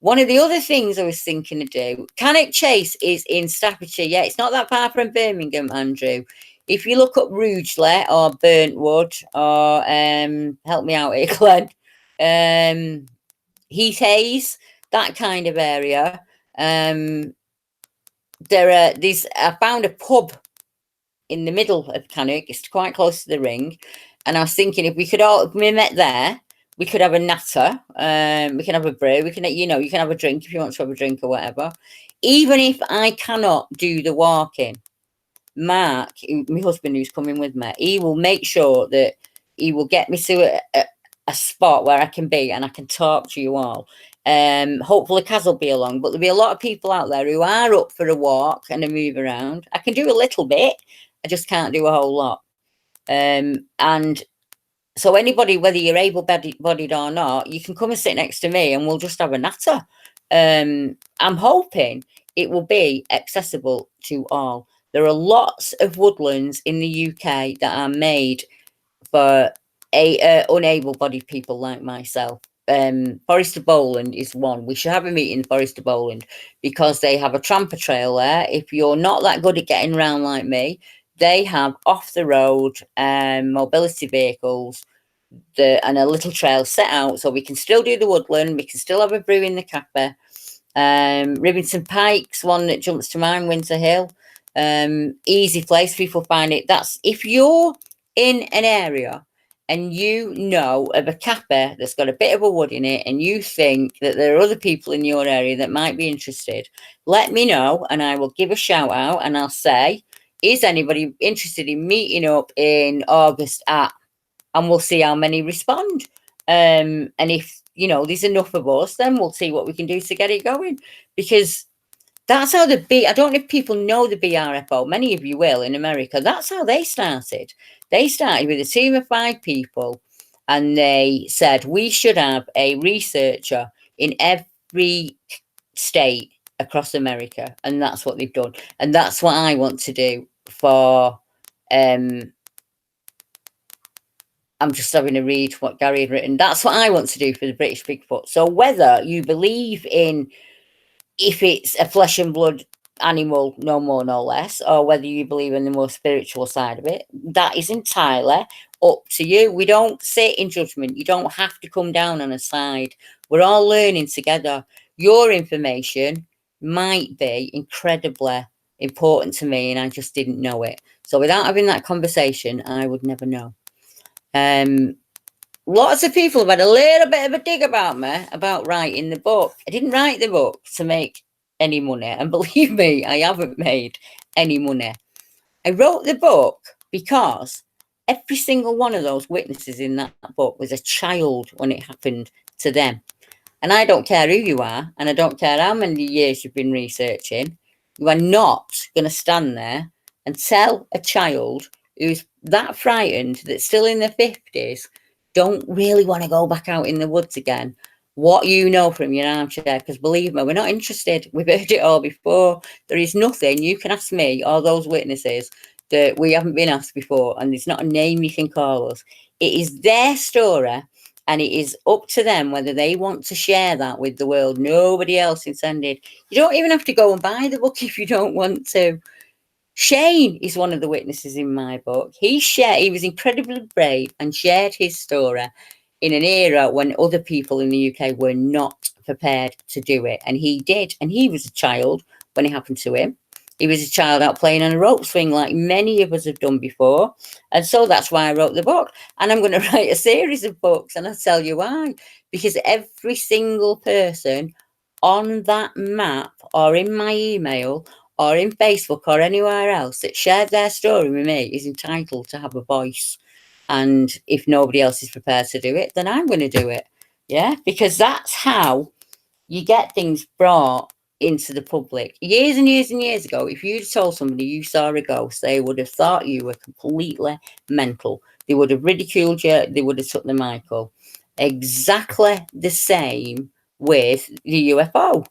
One of the other things I was thinking to do, Cannock Chase is in Staffordshire. Yeah, it's not that far from Birmingham, Andrew. If you look up Rugeley or Burntwood or help me out here, Glenn, Heath Hayes, that kind of area, I found a pub in the middle of Cannock. It's quite close to the ring, and I was thinking if we met there, we could have a natter, we can have a brew, we can, you can have a drink if you want to have a drink or whatever. Even if I cannot do the walking, Mark, my husband who's coming with me, he will make sure that he will get me to a spot where I can be and I can talk to you all. Hopefully Kaz will be along, but there'll be a lot of people out there who are up for a walk and a move around. I can do a little bit, I just can't do a whole lot. And so anybody, whether you're able-bodied or not, you can come and sit next to me and we'll just have a natter. I'm hoping it will be accessible to all. There are lots of woodlands in the UK that are made for unable-bodied people like myself. Forest of Bowland is one. We should have a meeting in Forest of Bowland because they have a tramper trail there. If you're not that good at getting around like me, they have off the road mobility vehicles and a little trail set out so we can still do the woodland, we can still have a brew in the cafe. Rivington Pike's one that jumps to mind, Winter Hill. Easy place, people find it. That's if you're in an area and you know of a cafe that's got a bit of a wood in it and you think that there are other people in your area that might be interested, let me know and I will give a shout out and I'll say, is anybody interested in meeting up in August at, and we'll see how many respond. And if there's enough of us, then we'll see what we can do to get it going, because that's how I don't know if people know the BRFO, many of you will in America. That's how they started. They started with a team of 5 people and they said we should have a researcher in every state across America, and that's what they've done. And that's what I want to do for I'm just having to read what Gary had written. That's what I want to do for the British Bigfoot. So whether you believe in if it's a flesh and blood animal, no more, no less, or whether you believe in the more spiritual side of it, that is entirely up to you. We don't sit in judgment. You don't have to come down on a side. We're all learning together. Your information might be incredibly important to me, and I just didn't know it. So without having that conversation, I would never know. Lots of people have had a little bit of a dig about me about writing the book. I didn't write the book to make any money, and believe me, I haven't made any money. I wrote the book because every single one of those witnesses in that book was a child when it happened to them. And I don't care who you are, and I don't care how many years you've been researching, you are not going to stand there and tell a child who's that frightened, that's still in their 50s, don't really want to go back out in the woods again, what you know from your armchair. Because believe me, we're not interested. We've heard it all before. There is nothing you can ask me or those witnesses that we haven't been asked before, and there's not a name you can call us. It is their story, and it is up to them whether they want to share that with the world. Nobody else intended. You don't even have to go and buy the book if you don't want to. Shane is one of the witnesses in my book. He was incredibly brave and shared his story in an era when other people in the UK were not prepared to do it. And he did. And he was a child when it happened to him. He was a child out playing on a rope swing like many of us have done before. And so that's why I wrote the book. And I'm going to write a series of books, and I'll tell you why. Because every single person on that map or in my email or in Facebook or anywhere else that shared their story with me is entitled to have a voice. And if nobody else is prepared to do it, then I'm going to do it. Yeah, because that's how you get things brought into the public. Years and years and years ago, if you'd told somebody you saw a ghost, they would have thought you were completely mental. They would have ridiculed you. They would have took the Michael. Exactly the same with the UFO.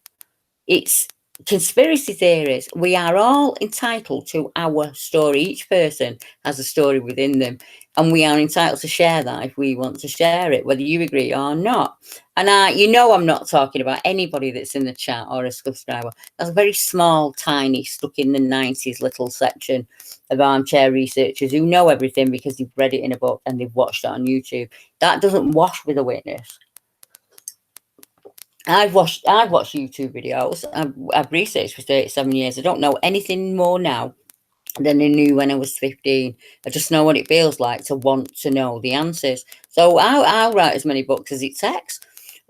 It's conspiracy theories. We are all entitled to our story. Each person has a story within them, and we are entitled to share that if we want to share it, whether you agree or not. And I'm not talking about anybody that's in the chat or a subscriber. That's a very small, tiny, stuck in the 90s little section of armchair researchers who know everything because they've read it in a book and they've watched it on YouTube. That doesn't wash with a witness. I've watched YouTube videos. I've researched for 37 years. I don't know anything more now than I knew when I was 15. I just know what it feels like to want to know the answers. So I'll write as many books as it takes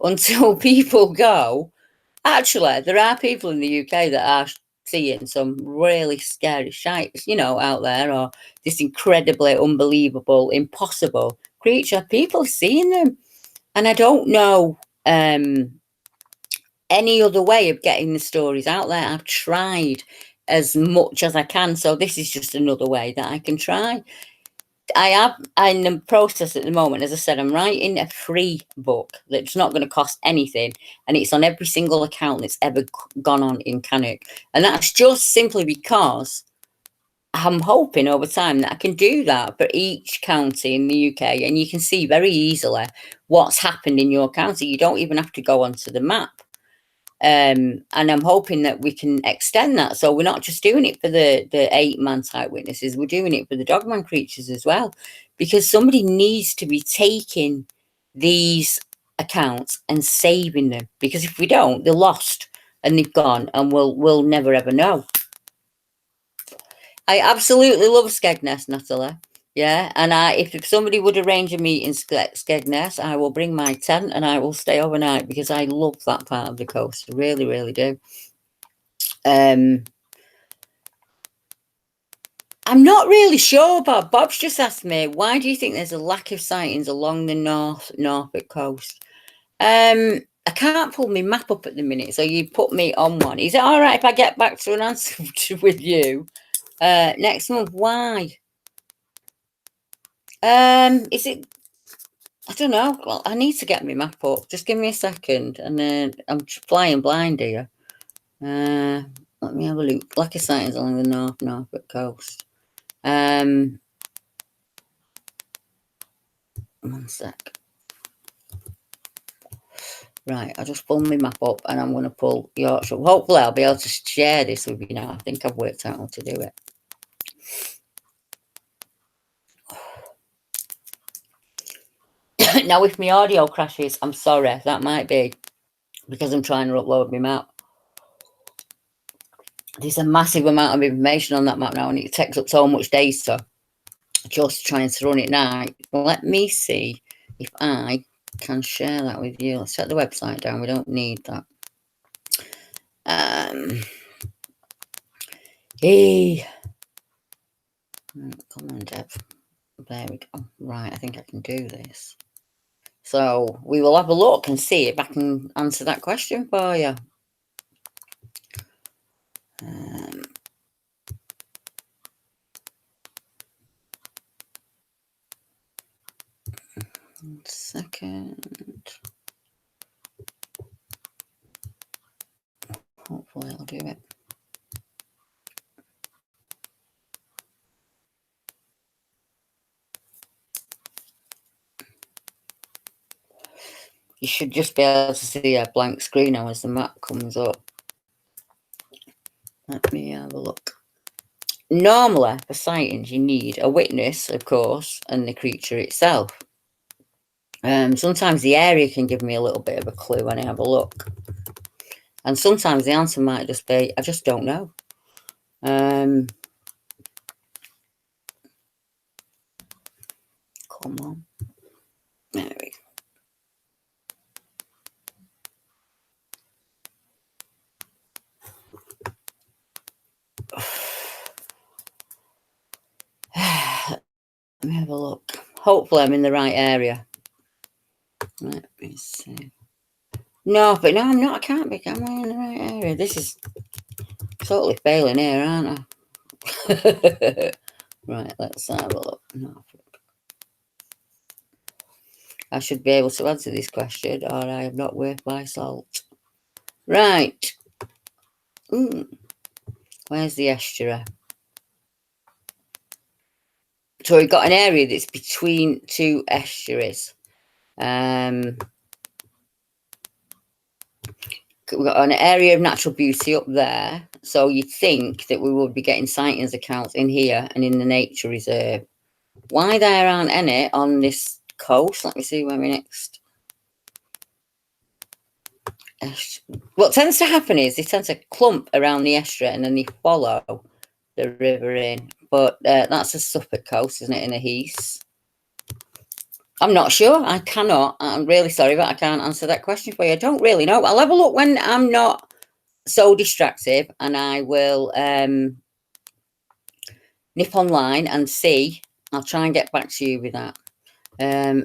until people go, actually, there are people in the UK that are seeing some really scary shite, out there, or this incredibly unbelievable, impossible creature. People are seeing them. And I don't know any other way of getting the stories out there. I've tried as much as I can, so this is just another way that I can try. I'm in the process at the moment. As I said, I'm writing a free book that's not going to cost anything, and it's on every single account that's ever gone on in Cannock, and that's just simply because I'm hoping over time that I can do that for each county in the UK, and you can see very easily what's happened in your county. You don't even have to go onto the map. And I'm hoping that we can extend that, so we're not just doing it for the 8-man type witnesses, we're doing it for the dogman creatures as well, because somebody needs to be taking these accounts and saving them, because if we don't, they're lost and they've gone, and we'll never ever know. I absolutely love Skegness, Natalie. Yeah, and if somebody would arrange a meet in Skegness, I will bring my tent and I will stay overnight, because I love that part of the coast. I really, really do. I'm not really sure, Bob. Bob's just asked me, why do you think there's a lack of sightings along the Norfolk coast? I can't pull my map up at the minute, so you put me on one. Is it all right if I get back to an answer with you next month? Why? Is it? I don't know. Well, I need to get my map up. Just give me a second, and then I'm flying blind here. Let me have a look. Lack of sightings along the Norfolk coast. 1 sec. Right, I'll just pull my map up and I'm going to pull Yorkshire. Hopefully I'll be able to share this with you now. I think I've worked out how to do it. Now, if my audio crashes, I'm sorry. That might be because I'm trying to upload my map. There's a massive amount of information on that map now, and it takes up so much data just trying to run it now. Let me see if I can share that with you. Let's set the website down. We don't need that. Hey. Come on, Deb. There we go. Right, I think I can do this. So we will have a look and see if I can answer that question for you. 1 second. Hopefully I'll do it. You should just be able to see a blank screen now as the map comes up. Let me have a look. Normally, for sightings, you need a witness, of course, and the creature itself. Sometimes the area can give me a little bit of a clue when I have a look. And sometimes the answer might just be, I just don't know. Come on. There we go. Let me have a look. Hopefully I'm in the right area. Let me see. No, but no, I'm not. I can't be. Am I in the right area? This is totally failing here, aren't I? Right, let's have a look. No. I should be able to answer this question, or I am not worth my salt. Right. Where's the estuary? So we've got an area that's between two estuaries. We've got an area of natural beauty up there. So you'd think that we would be getting sightings accounts in here and in the nature reserve. Why there aren't any on this coast? Let me see where we next. What tends to happen is they tend to clump around the estuary and then they follow the river in. But that's a Suffolk coast, isn't it, in the Heath? I'm not sure. I cannot. I'm really sorry, but I can't answer that question for you. I don't really know. I'll have a look when I'm not so distractive, and I will nip online and see. I'll try and get back to you with that.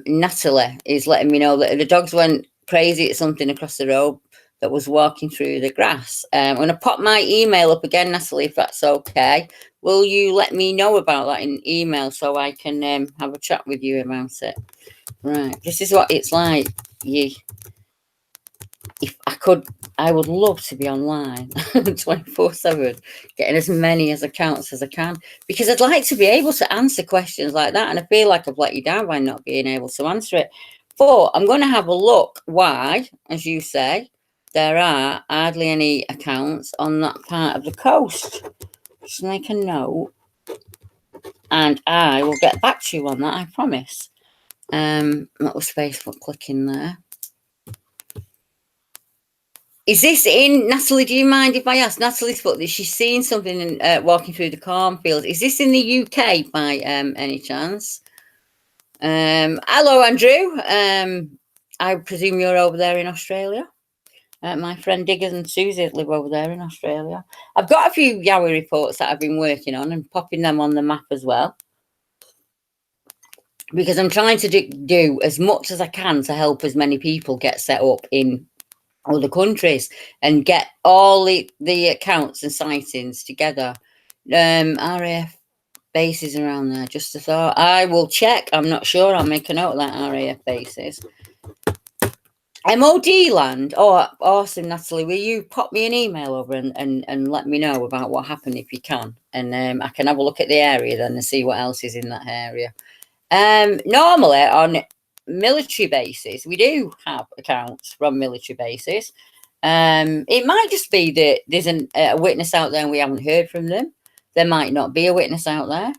Natalie is letting me know that the dogs went crazy at something across the road that was walking through the grass. I'm going to pop my email up again, Natalie, if that's okay. Will you let me know about that in email so I can have a chat with you about it? Right, this is what it's like. If I could, I would love to be online 24/7, getting as many as accounts as I can, because I'd like to be able to answer questions like that, and I feel like I've let you down by not being able to answer it. But I'm going to have a look why, as you say, there are hardly any accounts on that part of the coast. Just make a note, and I will get back to you on that, I promise. What was Facebook clicking there? Is this in, Natalie, do you mind if I ask? Natalie's put that she's seen something walking through the cornfields. Is this in the UK by any chance? Hello, Andrew. I presume you're over there in Australia. My friend Diggers and Susie live over there in Australia. I've got a few Yowie reports that I've been working on and popping them on the map as well, because I'm trying to do as much as I can to help as many people get set up in other countries and get all the accounts and sightings together. RAF bases around there, just a thought. I will check. I'm not sure. I'll make a note of that. RAF bases. MOD land. Oh, awesome, Natalie. Will you pop me an email over and let me know about what happened if you can? And I can have a look at the area then and see what else is in that area. Normally on military bases, we do have accounts from military bases. It might just be that there's a witness out there and we haven't heard from them. There might not be a witness out there.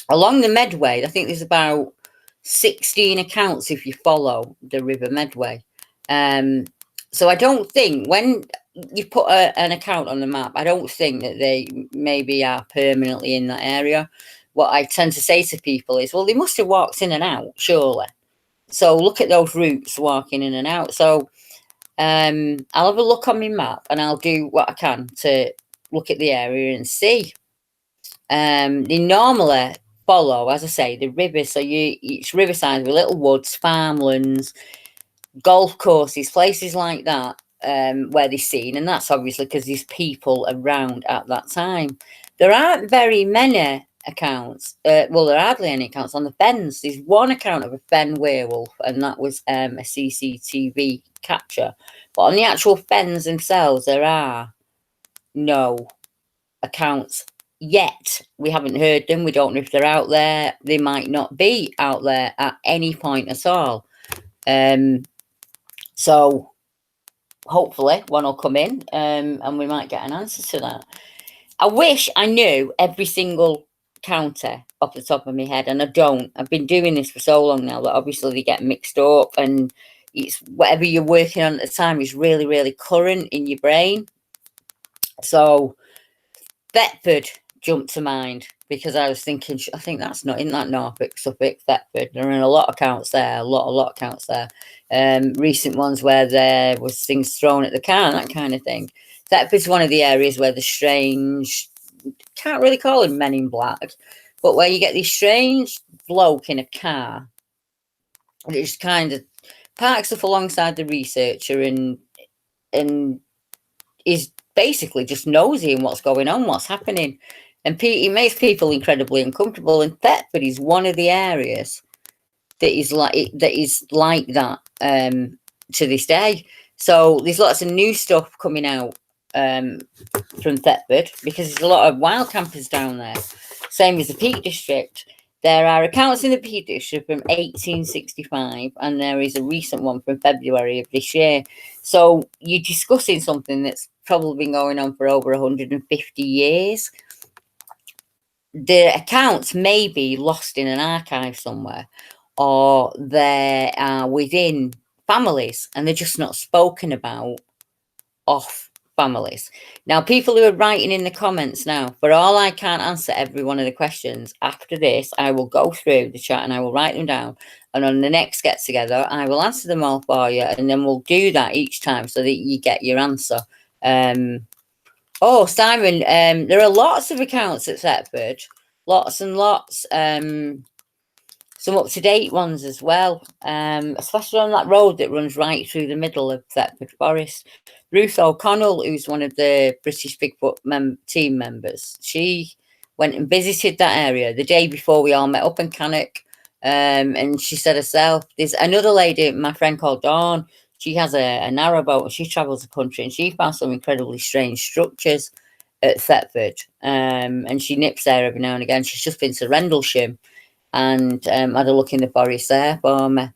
Along the Medway, I think there's about 16 accounts if you follow the River Medway. So I don't think when you put an account on the map, I don't think that they maybe are permanently in that area. What I tend to say to people is, well, they must have walked in and out, surely. So look at those routes walking in and out. So I'll have a look on my map and I'll do what I can to look at the area and see. They normally follow, as I say, the river. So it's riverside with little woods, farmlands, golf courses, places like that, where they're seen. And that's obviously because there's people around at that time. There aren't very many accounts. Well, there are hardly any accounts on the fens. There's one account of a fen werewolf, and that was a CCTV capture. But on the actual fens themselves, there are no accounts yet. We haven't heard them. We don't know if they're out there. They might not be out there at any point at all. So hopefully one will come in, and we might get an answer to that. I wish I knew every single county off the top of my head, and I don't. I've been doing this for so long now that obviously they get mixed up, and it's whatever you're working on at the time is really, really current in your brain. So Thetford jumped to mind because I was thinking, I think that's not in that Norfolk, Suffolk, Thetford. There are a lot of counts there, a lot of counts there. Recent ones where there was things thrown at the car, that kind of thing. Thetford's one of the areas where the strange, can't really call him Men in Black, but where you get this strange bloke in a car that just kind of parks up alongside the researcher and is basically just nosy in what's going on, what's happening. And it makes people incredibly uncomfortable. And Thetford is one of the areas that is like that to this day. So there's lots of new stuff coming out from Thetford because there's a lot of wild campers down there. Same as the Peak District. There are accounts in the Peak District from 1865, and there is a recent one from February of this year. So you're discussing something that's probably been going on for over 150 years. The accounts may be lost in an archive somewhere, or they are within families and they're just not spoken about off families. Now, people who are writing in the comments now, for all I can't answer every one of the questions, after this, I will go through the chat and I will write them down. And on the next get together, I will answer them all for you. And then we'll do that each time so that you get your answer. Oh, Simon, there are lots of accounts at Thetford. Lots and lots. Some up-to-date ones as well, especially on that road that runs right through the middle of Thetford Forest. Ruth O'Connell, who's one of the British Bigfoot team members, she went and visited that area the day before we all met up in Cannock, and she said herself, there's another lady, my friend called Dawn, she has a narrowboat and she travels the country and she found some incredibly strange structures at Thetford, and she nips there every now and again. She's just been to Rendlesham and had a look in the forest there for me.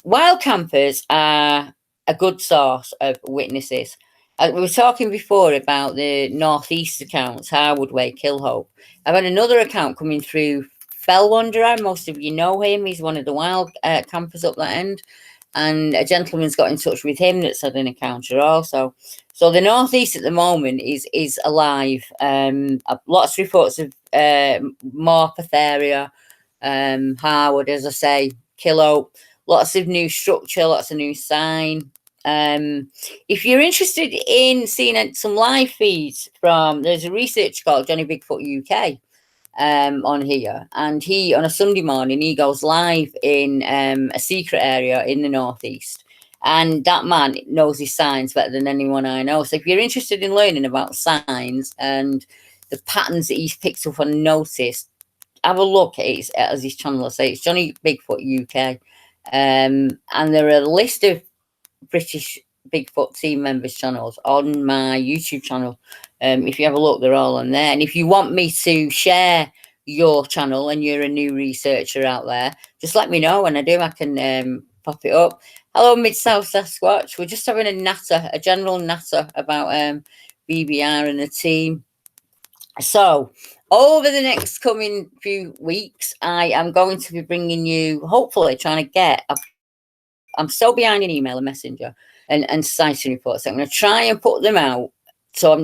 Wild campers are a good source of witnesses. We were talking before about the northeast accounts, Harwood Way, Kilhope. I've had another account coming through, Fell Wanderer. Most of you know him. He's one of the wild campers up that end. And a gentleman's got in touch with him that's had an encounter also. So the northeast at the moment is alive. Lots of reports of Morpeth area, Harwood, as I say, Killope. Lots of new structure, lots of new sign. If you're interested in seeing some live feeds there's a researcher called Johnny Bigfoot UK on here, and he on a Sunday morning he goes live in a secret area in the northeast, and that man knows his signs better than anyone I know. So if you're interested in learning about signs and the patterns that he's picked up and noticed, have a look at his channel. I say it's Johnny Bigfoot UK. And there are a list of British Bigfoot team members channels on my YouTube channel. If you have a look, they're all on there. And if you want me to share your channel and you're a new researcher out there, just let me know. When I do, I can pop it up. Hello, Mid-South Sasquatch. We're just having a general natter about BBR and the team. So over the next coming few weeks, I am going to be bringing you, hopefully trying to get, I'm so behind in email and messenger and sighting reports. I'm going to try and put them out. So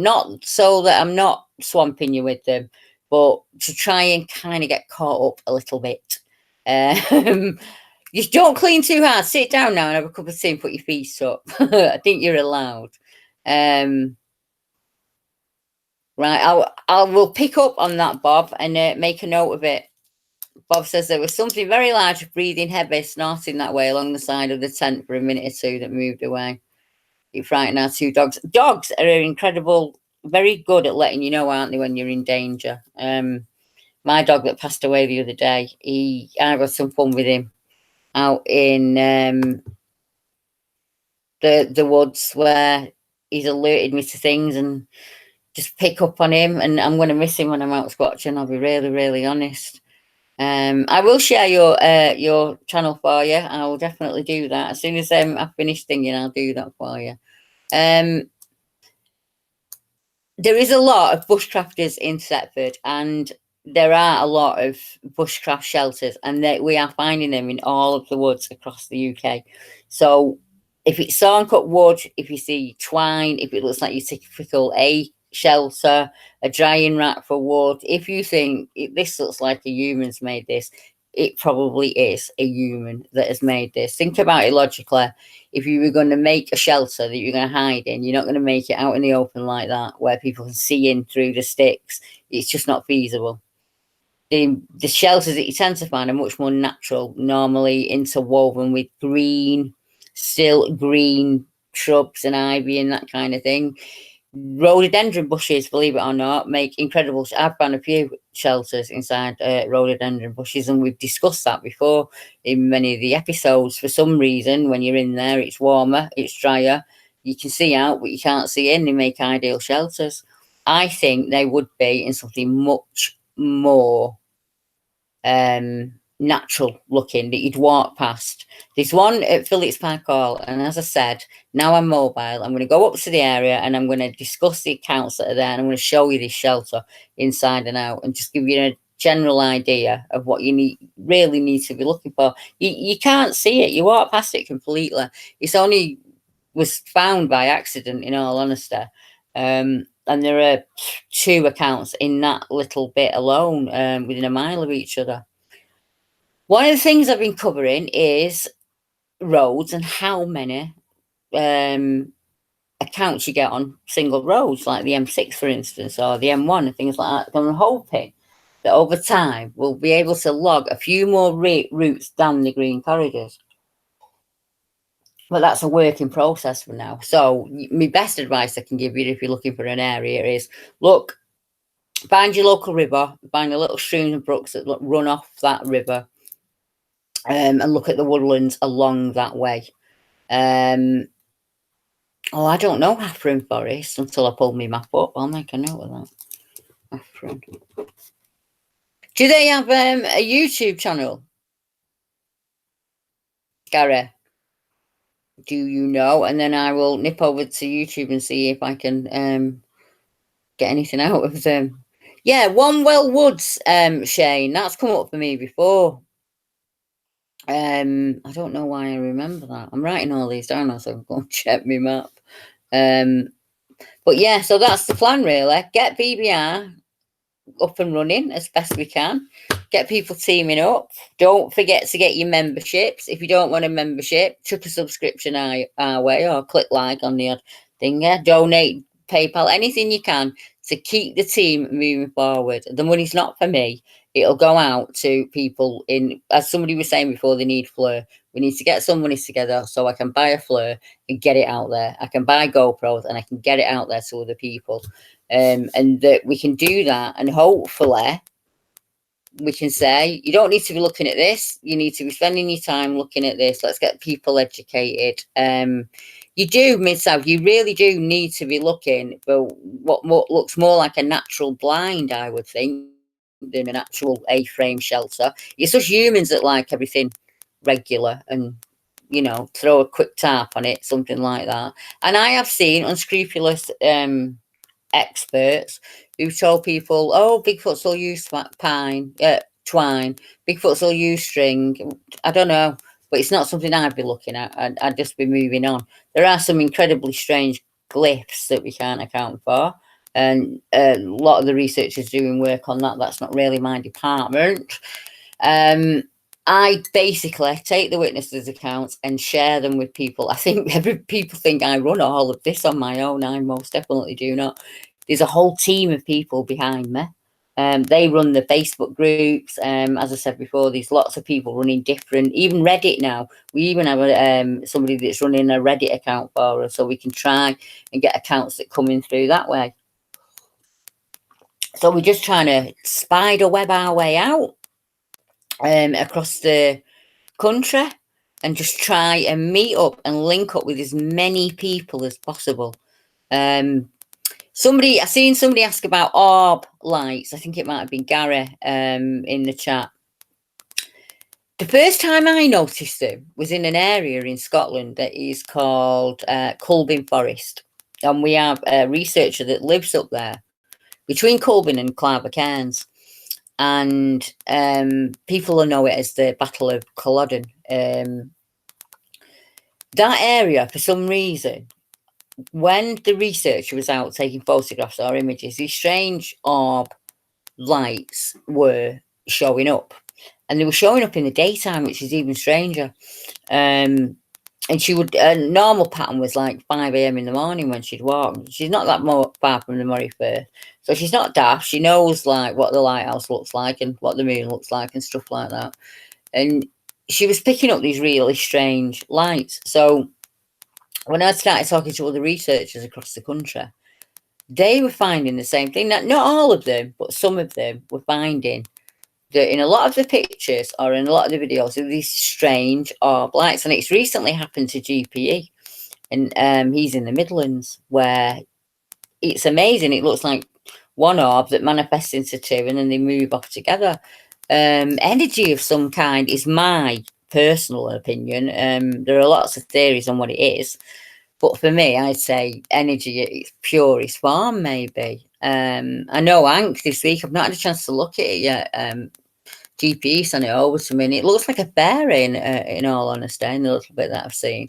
that I'm not swamping you with them, but to try and kind of get caught up a little bit. Just don't clean too hard. Sit down now and have a cup of tea and put your feet up. I think you're allowed. Right, I will pick up on that, Bob, and make a note of it. Bob says there was something very large, breathing heavy, snorting that way along the side of the tent for a minute or two that moved away. It frightened our two dogs. Dogs are incredible, very good at letting you know, aren't they, when you're in danger. My dog that passed away the other day, I had some fun with him out in the woods where he's alerted me to things and just pick up on him, and I'm going to miss him when I'm out squatching. I'll be really, really honest. I will share your channel for you. I will definitely do that as soon as I finish thinking. I'll do that for you. There is a lot of bushcrafters in Thetford, and there are a lot of bushcraft shelters, and we are finding them in all of the woods across the UK. So if it's sawn cut wood, if you see twine, if it looks like your typical shelter, a drying rack for wood, if you think this looks like a human's made this, it probably is a human that has made this. Think about it logically. If you were going to make a shelter that you're going to hide in, you're not going to make it out in the open like that where people can see in through the sticks. It's just not feasible. The shelters that you tend to find are much more natural, normally interwoven with still green shrubs and ivy and that kind of thing. Rhododendron bushes, believe it or not, make incredible. I've found a few shelters inside rhododendron bushes, and we've discussed that before in many of the episodes. For some reason, when you're in there, it's warmer, it's drier, you can see out, but you can't see in. They make ideal shelters. I think they would be in something much more natural looking that you'd walk past. There's one at Phillips Park Hall, and as I said, now I'm mobile. I'm going to go up to the area and I'm going to discuss the accounts that are there, and I'm going to show you this shelter inside and out, and just give you a general idea of what you really need to be looking for. You can't see it. You walk past it completely. It's only was found by accident, in all honesty. And there are 2 accounts in that little bit alone, within a mile of each other. One of the things I've been covering is roads and how many accounts you get on single roads, like the M6, for instance, or the M1 and things like that. I'm hoping that over time we'll be able to log a few more routes down the green corridors. But that's a work in process for now. So my best advice I can give you if you're looking for an area is, look, find your local river, find the little streams and brooks that run off that river, and look at the woodlands along that way. I don't know Haffron Forest until I pull my map up. I'll make a note of that. Haffron. Do they have a YouTube channel, Gary? Do you know? And then I will nip over to YouTube and see if I can get anything out of them. Yeah, One Well Woods, Shane. That's come up for me before. I don't know why I remember that. I'm writing all these down so I can go and check my map. But yeah, so that's the plan really. Get BBR up and running as best we can. Get people teaming up. Don't forget to get your memberships. If you don't want a membership, chuck a subscription our way, or click like on the odd thing. Yeah, donate, PayPal, anything you can to keep the team moving forward. The money's not for me. It'll go out to people in, as somebody was saying before, they need FLIR. We need to get some money together so I can buy a FLIR and get it out there. I can buy GoPros and I can get it out there to other people. And that we can do that, and hopefully we can say, you don't need to be looking at this. You need to be spending your time looking at this. Let's get people educated. You do, Mid-South, you really do need to be looking for what looks more like a natural blind, I would think, than an actual A-frame shelter. It's just humans that like everything regular and, you know, throw a quick tarp on it, something like that. And I have seen unscrupulous experts who told people, oh, Bigfoots will use twine, Bigfoots will use string. I don't know, but it's not something I'd be looking at. I'd just be moving on. There are some incredibly strange glyphs that we can't account for, and a lot of the researchers doing work on that. That's not really my department. I basically take the witnesses' accounts and share them with people. I think people think I run all of this on my own. I most definitely do not. There's a whole team of people behind me. They run the Facebook groups. As I said before, there's lots of people running different, even Reddit now. We even have somebody that's running a Reddit account for us, so we can try and get accounts that come in through that way. So we're just trying to spider web our way out across the country and just try and meet up and link up with as many people as possible. I seen somebody ask about orb lights. I think it might have been Gary in the chat. The first time I noticed them was in an area in Scotland that is called Culbin Forest, and we have a researcher that lives up there between Culbin and Clarborough, and people will know it as the Battle of Culloden. That area, for some reason, when the researcher was out taking photographs or images, these strange orb lights were showing up, and they were showing up in the daytime, which is even stranger. And she would, a normal pattern was like 5 a.m. in the morning when she'd walk. She's not that far from the Moray Firth, so she's not daft. She knows like what the lighthouse looks like and what the moon looks like and stuff like that. And she was picking up these really strange lights. So when I started talking to other researchers across the country, they were finding the same thing. Not all of them, but some of them were finding that in a lot of the pictures or in a lot of the videos of these strange orb lights. And it's recently happened to GPE, and he's in the Midlands, where it's amazing. It looks like one orb that manifests into two and then they move off together. Energy of some kind is my personal opinion. There are lots of theories on what it is, but for me, I'd say energy at its purest form, maybe. I know Hank this week, I've not had a chance to look at it yet. GP sent it over to me, and it looks like a fairy in all honesty, in the little bit that I've seen.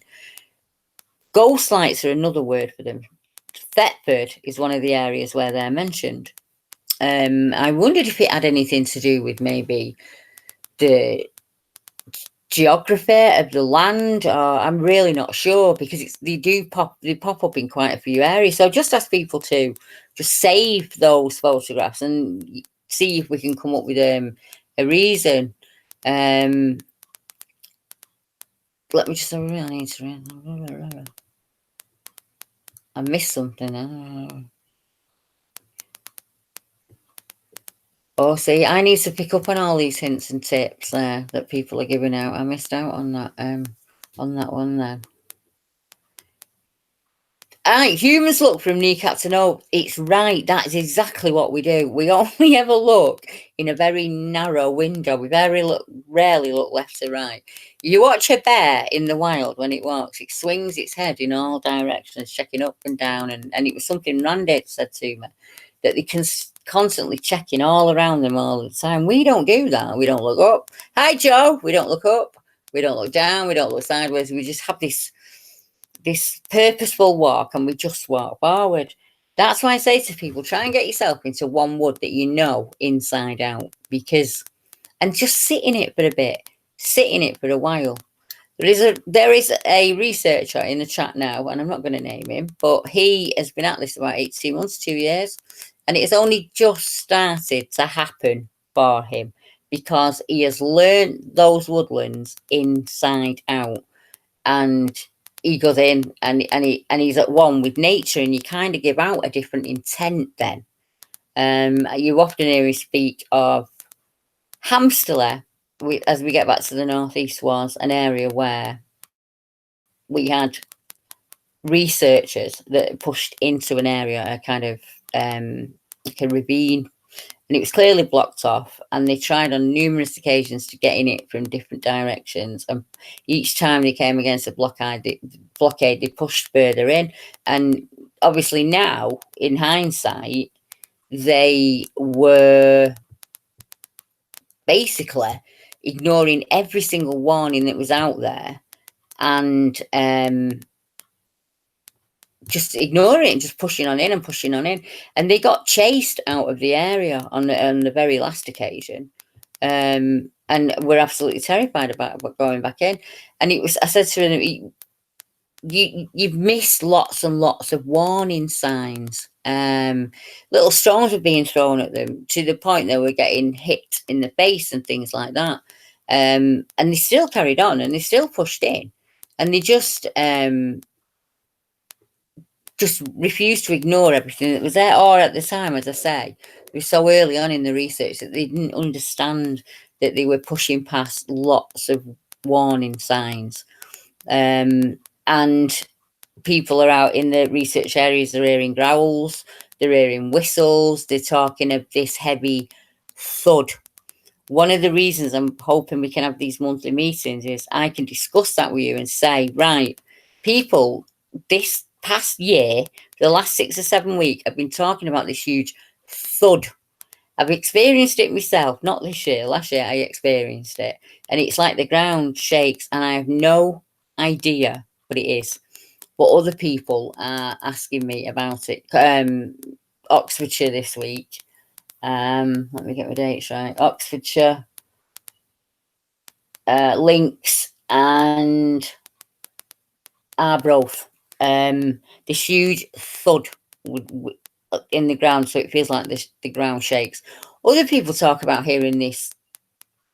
Ghost lights are another word for them. Thetford is one of the areas where they're mentioned. I wondered if it had anything to do with maybe the geography of the land, or I'm really not sure, because they pop up in quite a few areas. So just ask people to just save those photographs and see if we can come up with a reason. Let me just, I really need to, I missed something. Oh, see, I need to pick up on all these hints and tips there that people are giving out. I missed out on that one then. Humans look from kneecap to nose. It's right. That is exactly what we do. We only ever look in a very narrow window. We rarely look left to right. You watch a bear in the wild when it walks. It swings its head in all directions, checking up and down. And it was something Randy said to me, that they can constantly checking all around them all the time. We don't do that. We don't look up. Hi, Joe. We don't look up. We don't look down. We don't look sideways. We just have this purposeful walk, and we just walk forward. That's why I say to people, try and get yourself into one wood that you know inside out, and just sit in it for a bit, sit in it for a while. There is a researcher in the chat now, and I'm not going to name him, but he has been at this about 18 months, 2 years, and it's only just started to happen for him because he has learned those woodlands inside out, and he goes in and he's at one with nature, and you kind of give out a different intent then. You often hear him speak of Hamsterley, as we get back to the northeast, was an area where we had researchers that pushed into an area, a kind of like a ravine, and it was clearly blocked off, and they tried on numerous occasions to get in it from different directions, and each time they came against a blockade they pushed further in. And obviously now, in hindsight, they were basically ignoring every single warning that was out there, and just ignoring it and just pushing on in and pushing on in. And they got chased out of the area on the very last occasion. And we're absolutely terrified about going back in. And it was, I said to them, you've missed lots and lots of warning signs. Little stones were being thrown at them to the point they were getting hit in the face and things like that. And they still carried on, and they still pushed in, and they just refused to ignore everything that was there. Or at the time, as I say, it was so early on in the research that they didn't understand that they were pushing past lots of warning signs. And people are out in the research areas, they're hearing growls, they're hearing whistles, they're talking of this heavy thud. One of the reasons I'm hoping we can have these monthly meetings is I can discuss that with you and say, right, people, this past year, the last 6 or 7 weeks, I've been talking about this huge thud. I've experienced it myself, not this year. Last year I experienced it, and it's like the ground shakes, and I have no idea what it is. But other people are asking me about it. Oxfordshire this week. Let me get my dates right. Oxfordshire, Links, and Arbroath. This huge thud in the ground, so it feels like the ground shakes. Other people talk about hearing this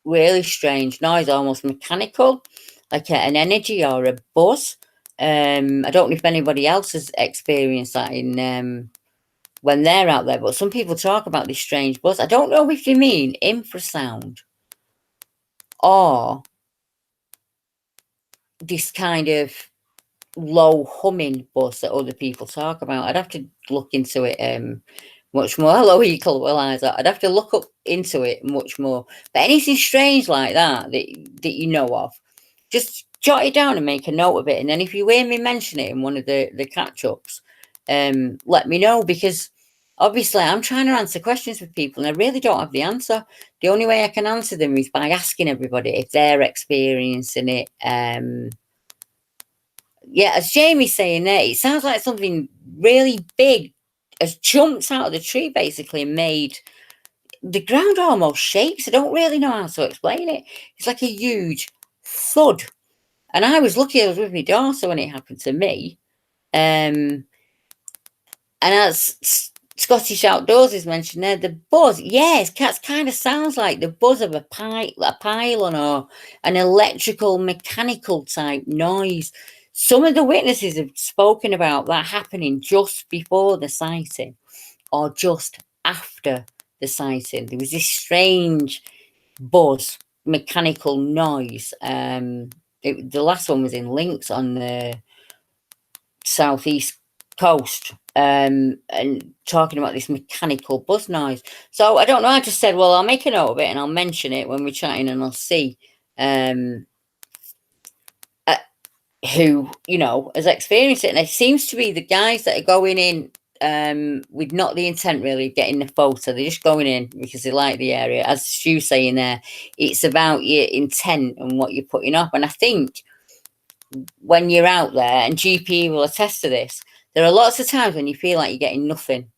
really strange noise, almost mechanical, like an energy or a buzz. I don't know if anybody else has experienced that in when they're out there, but some people talk about this strange buzz. I don't know if you mean infrasound or this kind of low humming buzz that other people talk about. I'd have to look into it much more. Hello, equalizer. I'd have to look up into it much more. But anything strange like that you know of, just jot it down and make a note of it. And then if you hear me mention it in one of the catch-ups, let me know, because obviously I'm trying to answer questions with people and I really don't have the answer. The only way I can answer them is by asking everybody if they're experiencing it. Yeah, as Jamie's saying there, it sounds like something really big has jumped out of the tree basically and made the ground almost shakes. I don't really know how to explain it. It's like a huge thud. And I was lucky I was with my daughter when it happened to me. And as Scottish Outdoors is mentioned there, the buzz, yes, cats kind of sounds like the buzz of a pylon or an electrical mechanical type noise. Some of the witnesses have spoken about that happening just before the sighting or just after the sighting. There was this strange buzz, mechanical noise. The last one was in Links on the southeast coast, and talking about this mechanical buzz noise. So I don't know, I just said, well, I'll make a note of it and I'll mention it when we're chatting, and I'll see who, you know, has experienced it. And it seems to be the guys that are going in with not the intent really of getting the photo. They're just going in because they like the area. As Stu's saying there, it's about your intent and what you're putting up. And I think when you're out there, and GP will attest to this, there are lots of times when you feel like you're getting nothing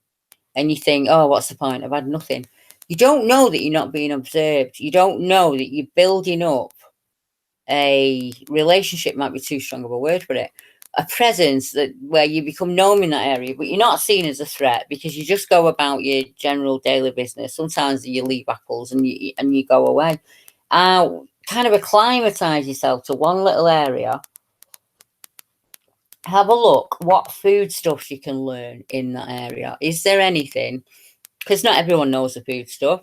and you think, oh, what's the point? I've had nothing. You don't know that you're not being observed. You don't know that you're building up a relationship, might be too strong of a word for it, a presence that where you become known in that area, but you're not seen as a threat because you just go about your general daily business. Sometimes you leave apples and you go away. Kind of acclimatize yourself to one little area. Have a look what food stuff you can learn in that area. Is there anything? Because not everyone knows the food stuff.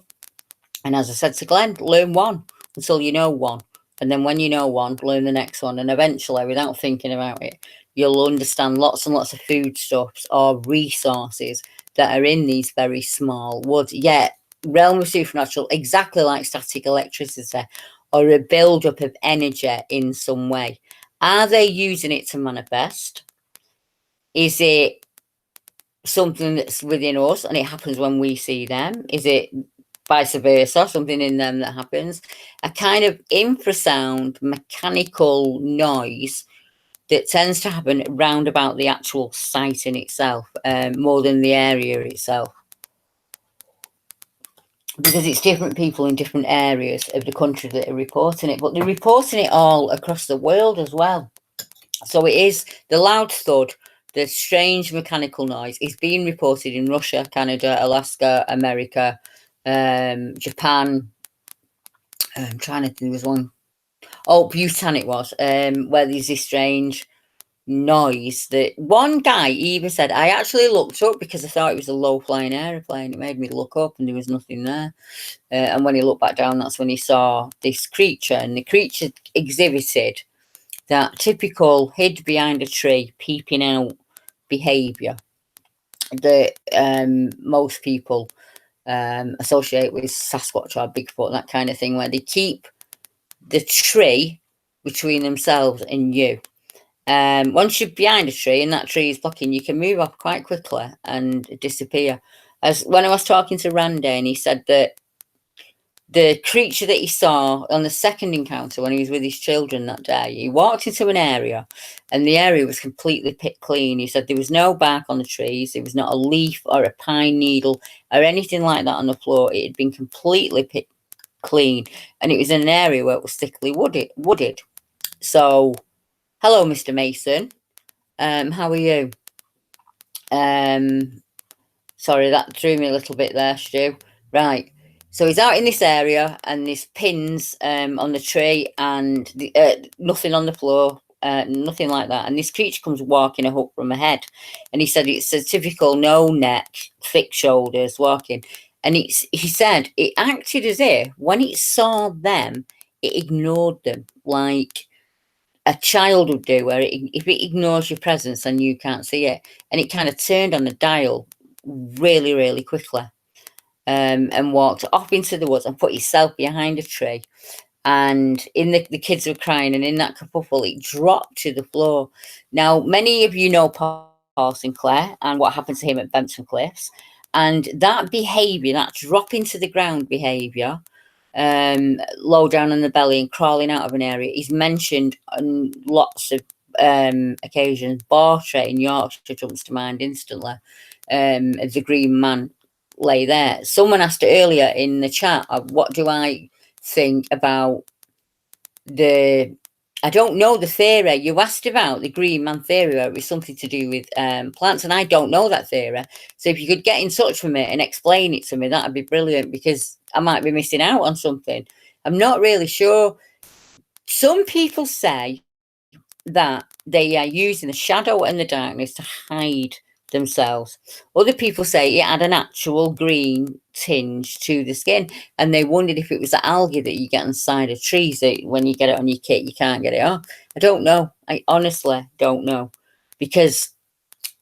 And as I said to Glenn, learn one until you know one. And then when you know one, learn the next one. And eventually, without thinking about it, you'll understand lots and lots of foodstuffs or resources that are in these very small woods. Yet, realm of supernatural, exactly like static electricity or a build-up of energy in some way. Are they using it to manifest? Is it something that's within us and it happens when we see them? Is it vice versa, something in them that happens? A kind of infrasound mechanical noise that tends to happen round about the actual site in itself, more than the area itself, because it's different people in different areas of the country that are reporting it, but they're reporting it all across the world as well. So it is the loud thud, the strange mechanical noise is being reported in Russia, Canada, Alaska, America, Japan. I'm trying to think, there was one, oh, Bhutan it was, where there's this strange noise that one guy even said, I actually looked up because I thought it was a low flying aeroplane. It made me look up and there was nothing there. And when he looked back down, that's when he saw this creature, and the creature exhibited that typical hid behind a tree, peeping out behaviour that most people associate with Sasquatch or Bigfoot, that kind of thing, where they keep the tree between themselves and you. Once you're behind a tree and that tree is blocking, you can move off quite quickly and disappear. As when I was talking to Randy, and he said that the creature that he saw on the second encounter when he was with his children that day, he walked into an area and the area was completely pit clean. He said there was no bark on the trees, there was not a leaf or a pine needle or anything like that on the floor. It had been completely pit clean, and it was in an area where it was thickly wooded. So, hello, Mr. Mason. How are you? Sorry, that threw me a little bit there, Stu. Right. So he's out in this area, and there's pins on the tree, and nothing on the floor, nothing like that. And this creature comes walking a hook from ahead, and he said it's a typical no neck, thick shoulders walking. And he said it acted as if when it saw them, it ignored them like a child would do, where if it ignores your presence, then you can't see it. And it kind of turned on the dial really, really quickly, and walked off into the woods and put itself behind a tree. And in the kids were crying, and in that kerfuffle, it dropped to the floor. Now, many of you know Paul Sinclair and what happened to him at Benton Cliffs. And that behaviour, that dropping to the ground behaviour, low down on the belly and crawling out of an area, is mentioned on lots of occasions. Bartray in Yorkshire jumps to mind instantly. The green man lay there. Someone asked earlier in the chat, what do I think about I don't know the theory. You asked about the green man theory, where it was something to do with plants, and I don't know that theory. So if you could get in touch with me and explain it to me, that'd be brilliant, because I might be missing out on something. I'm not really sure. Some people say that they are using the shadow and the darkness to hide themselves. Other people say it had an actual green tinge to the skin, and they wondered if it was the algae that you get inside of trees that when you get it on your kit, you can't get it off. I don't know. I honestly don't know, because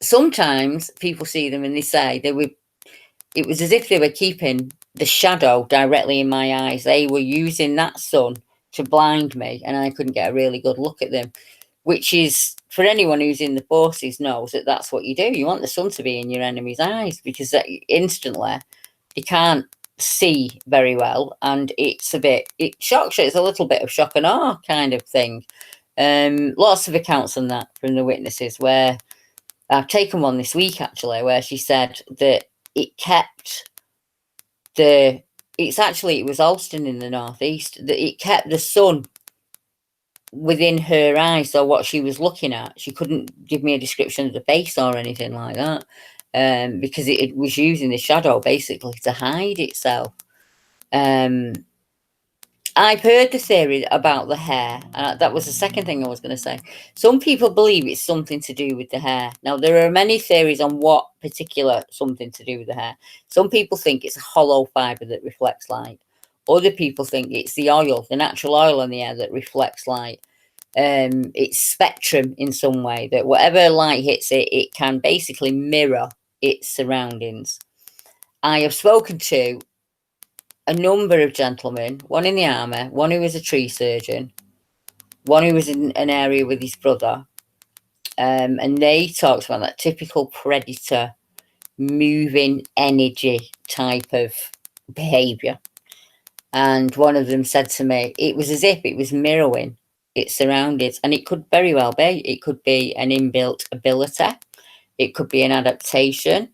sometimes people see them and they say it was as if they were keeping the shadow directly in my eyes. They were using that sun to blind me, and I couldn't get a really good look at them, which is, for anyone who's in the forces knows that that's what you do. You want the sun to be in your enemy's eyes, because that instantly you can't see very well, and it shocks you. It's a little bit of shock and awe kind of thing. Lots of accounts on that from the witnesses, where I've taken one this week actually, where she said that it kept it was Alston in the northeast, that it kept the sun within her eyes. So what she was looking at, she couldn't give me a description of the face or anything like that, because it was using the shadow basically to hide itself. I've heard the theory about the hair. That was the second thing I was going to say. Some people believe it's something to do with the hair. Now, there are many theories on what particular something to do with the hair. Some people think it's a hollow fibre that reflects light. Other people think it's the oil, the natural oil in the air that reflects light. It's spectrum in some way, that whatever light hits it, it can basically mirror its surroundings. I have spoken to a number of gentlemen, one in the army, one who was a tree surgeon, one who was in an area with his brother, and they talked about that typical predator moving energy type of behavior. And one of them said to me, it was as if it was mirroring its surroundings. And it could very well be. It could be an inbuilt ability. It could be an adaptation.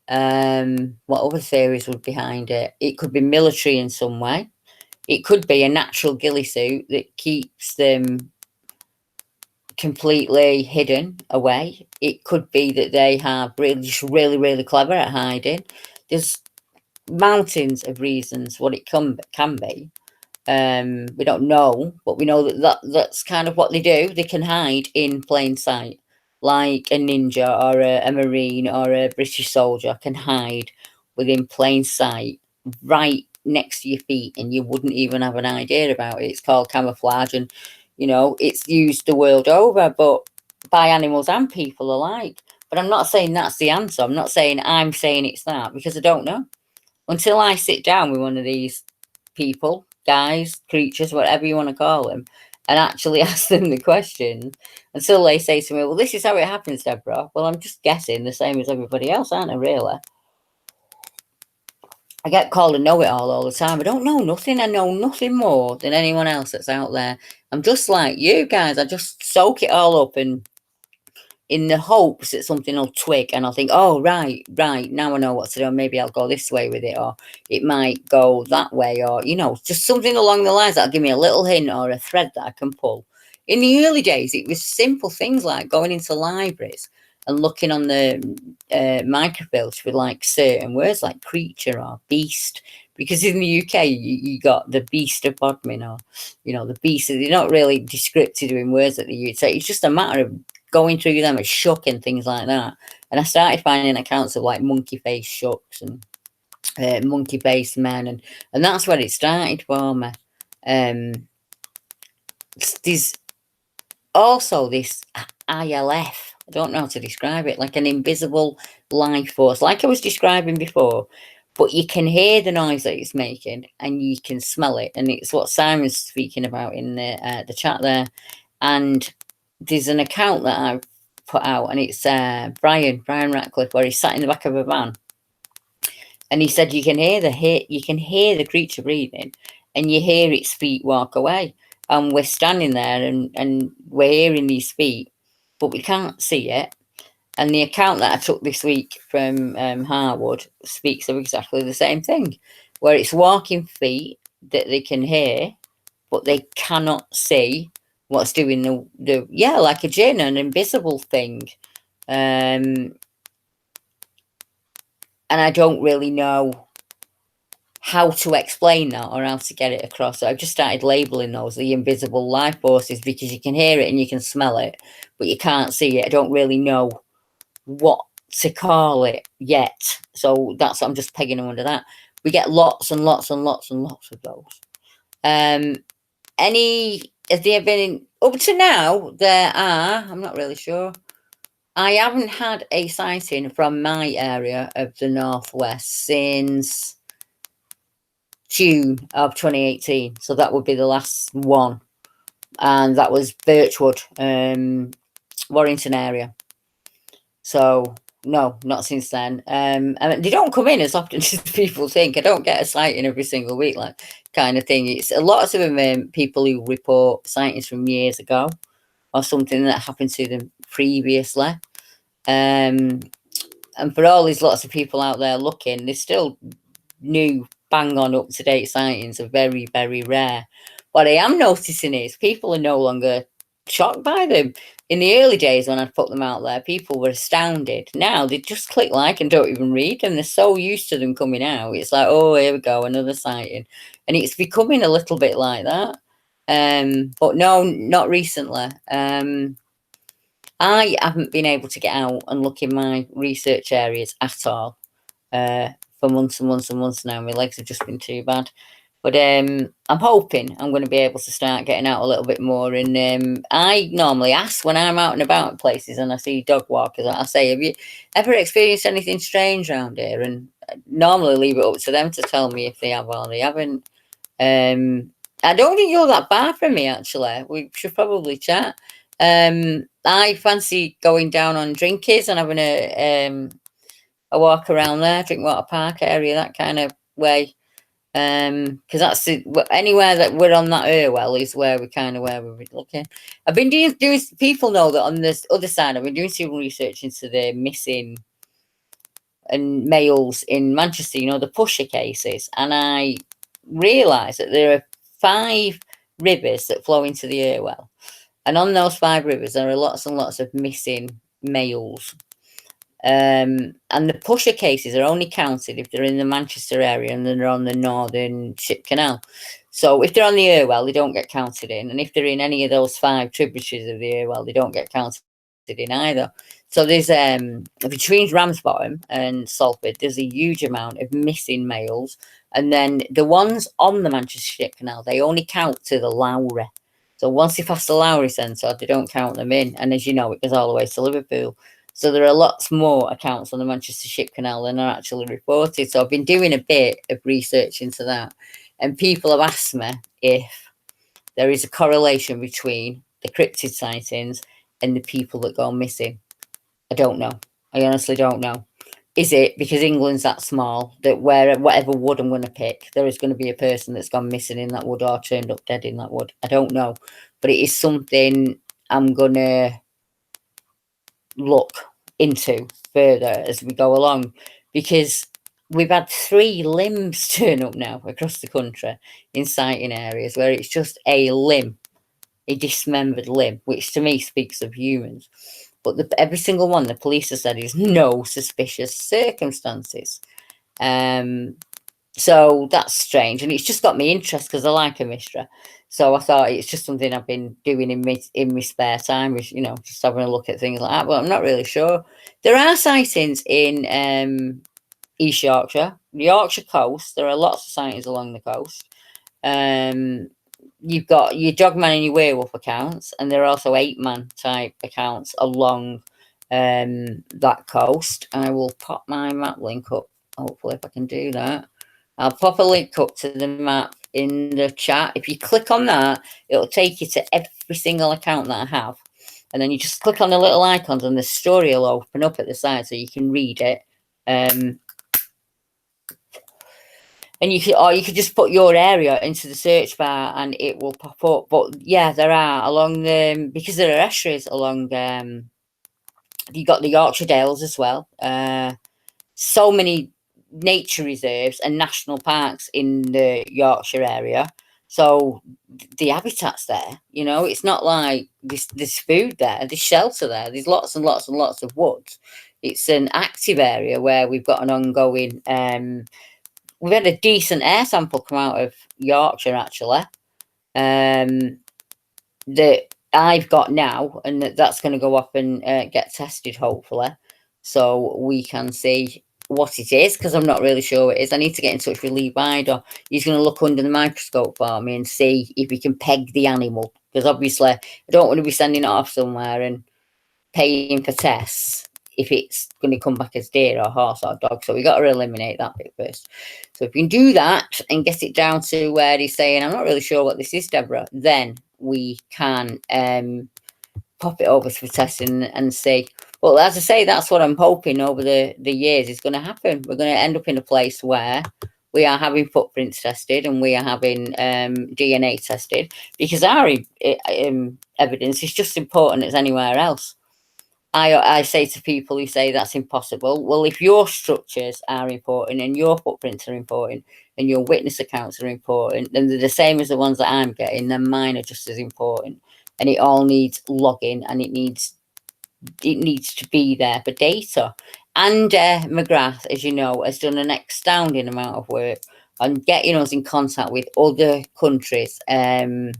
What other theories would behind it? It could be military in some way. It could be a natural ghillie suit that keeps them completely hidden away. It could be that they have really clever at hiding. There's mountains of reasons what it can be. We don't know, but we know that's kind of what they do. They can hide in plain sight, like a ninja or a marine or a British soldier can hide within plain sight, right next to your feet, and you wouldn't even have an idea about it. It's called camouflage, and it's used the world over, but by animals and people alike. But I'm not saying that's the answer. I'm saying it's that, because I don't know. Until I sit down with one of these people, guys, creatures, whatever you want to call them, and actually ask them the question, until they say to me, well, this is how it happens, Deborah. Well, I'm just guessing the same as everybody else, aren't I, really? I get called a know-it-all all the time. I don't know nothing. I know nothing more than anyone else that's out there. I'm just like you guys. I just soak it all up, and in the hopes that something will twig and I'll think, oh, right, now I know what to do. Maybe I'll go this way with it, or it might go that way, or, just something along the lines that'll give me a little hint or a thread that I can pull. In the early days, it was simple things like going into libraries and looking on the microfilms for like certain words like creature or beast. Because in the UK, you got the beast of Bodmin, or, the beast. They're not really descriptive in words that they use. So it's just a matter of going through them as shuck and things like that. And I started finding accounts of like monkey face shucks and monkey face men, and that's where it started for me. There's also this ILF. I don't know how to describe it, like an invisible life force, like I was describing before. But you can hear the noise that it's making, and you can smell it, and it's what Simon's speaking about in the chat there. And there's an account that I've put out, and it's Brian Ratcliffe, where he sat in the back of a van, and he said you can hear the creature breathing, and you hear its feet walk away, and we're standing there, and we're hearing these feet, but we can't see it. And the account that I took this week from Harwood speaks of exactly the same thing, where it's walking feet that they can hear, but they cannot see what's doing the like a jinn, an invisible thing. And I don't really know how to explain that or how to get it across. So I've just started labeling those the invisible life forces, because you can hear it and you can smell it, but you can't see it. I don't really know what to call it yet. So that's what I'm just pegging them under that. We get lots and lots and lots and lots of those. Has there been, up to now, there are, I'm not really sure. I haven't had a sighting from my area of the Northwest since June of 2018. So that would be the last one. And that was Birchwood, Warrington area. So no, not since then. And they don't come in as often as people think. I don't get a sighting every single week, like kind of thing. It's a lot of them people who report sightings from years ago, or something that happened to them previously. And for all these lots of people out there looking, there's still new, bang on, up to date sightings are very, very rare. What I am noticing is people are no longer shocked by them. In the early days when I put them out there, people were astounded. Now they just click like and don't even read them. They're so used to them coming out. It's like, oh, here we go, another sighting. And it's becoming a little bit like that. But no, not recently. I haven't been able to get out and look in my research areas at all for months and months and months now. My legs have just been too bad. But I'm hoping I'm going to be able to start getting out a little bit more. And I normally ask when I'm out and about in places and I see dog walkers, I say, have you ever experienced anything strange around here? And I normally leave it up to them to tell me if they have or they haven't. I don't think you're that far from me, actually. We should probably chat. I fancy going down on Drinkies and having a walk around there, Drinkwater Park area, that kind of way. Because that's anywhere that we're on that Irwell is where we kind of where we're looking. I've been doing people know that on this other side I've been doing some research into the missing and males in Manchester, you know, the pusher cases, and I realised that there are 5 rivers that flow into the Irwell, and on those 5 rivers there are lots and lots of missing males. And the pusher cases are only counted if they're in the Manchester area and they're on the Northern Ship Canal. So if they're on the Irwell, they don't get counted in. And if they're in any of those 5 tributaries of the Irwell, they don't get counted in either. So there's between Ramsbottom and Salford, there's a huge amount of missing males. And then the ones on the Manchester Ship Canal, they only count to the Lowry. So once they pass the Lowry Centre, they don't count them in. And as you know, it goes all the way to Liverpool. So there are lots more accounts on the Manchester Ship Canal than are actually reported. So I've been doing a bit of research into that. And people have asked me if there is a correlation between the cryptid sightings and the people that go missing. I don't know. I honestly don't know. Is it because England's that small that whatever wood I'm going to pick, there is going to be a person that's gone missing in that wood or turned up dead in that wood? I don't know. But it is something I'm going to look into further as we go along, because we've had 3 limbs turn up now across the country in sighting areas where it's just a limb, a dismembered limb, which to me speaks of humans. But every single one, the police have said, is no suspicious circumstances. So that's strange, and it's just got me interested because I like a mystery. So I thought it's just something I've been doing in my spare time, you know, just having a look at things like that. But I'm not really sure. There are sightings in East Yorkshire, the Yorkshire coast. There are lots of sightings along the coast. You've got your dogman and your werewolf accounts, and there are also 8-man type accounts along that coast. I will pop my map link up, hopefully, if I can do that. I'll pop a link up to the map in the chat. If you click on that, it'll take you to every single account that I have. And then you just click on the little icons and the story will open up at the side so you can read it. And you could just put your area into the search bar and it will pop up. But yeah, there are along because there are estuaries along, you got the Yorkshire Dales as well. So many nature reserves and national parks in the Yorkshire area. So the habitat's there, you know, it's not like there's food there, there's shelter there, there's lots and lots and lots of woods. It's an active area where we've got an ongoing, we've had a decent air sample come out of Yorkshire, actually, that I've got now, and that's going to go off and get tested, hopefully, so we can see what it is, because I'm not really sure what it is. I need to get in touch with Lee Bider. He's going to look under the microscope for me and see if we can peg the animal, because obviously I don't want to be sending it off somewhere and paying for tests if it's going to come back as deer or horse or dog. So we got to eliminate that bit first. So if we can do that and get it down to where he's saying, I'm not really sure what this is, Deborah, then we can pop it over for testing and see. Well, as I say, that's what I'm hoping over the years is going to happen. We're going to end up in a place where we are having footprints tested and we are having DNA tested, because our evidence is just important as anywhere else. I say to people who say that's impossible, well, if your structures are important and your footprints are important and your witness accounts are important, then they're the same as the ones that I'm getting, then mine are just as important. And it all needs logging, and it needs to be there for data. And McGrath, as you know, has done an astounding amount of work on getting us in contact with other countries. Giant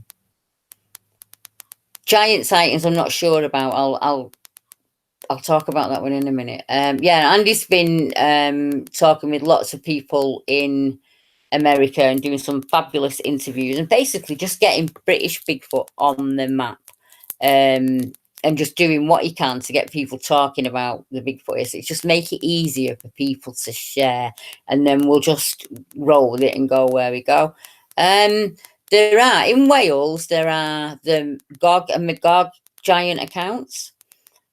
sightings, I'm not sure about. I'll talk about that one in a minute. Yeah, Andy's been talking with lots of people in America and doing some fabulous interviews and basically just getting British Bigfoot on the map. And just doing what he can to get people talking about the Bigfoot is. It's just make it easier for people to share, and then we'll just roll with it and go where we go. There are in Wales, there are the Gog and Magog giant accounts.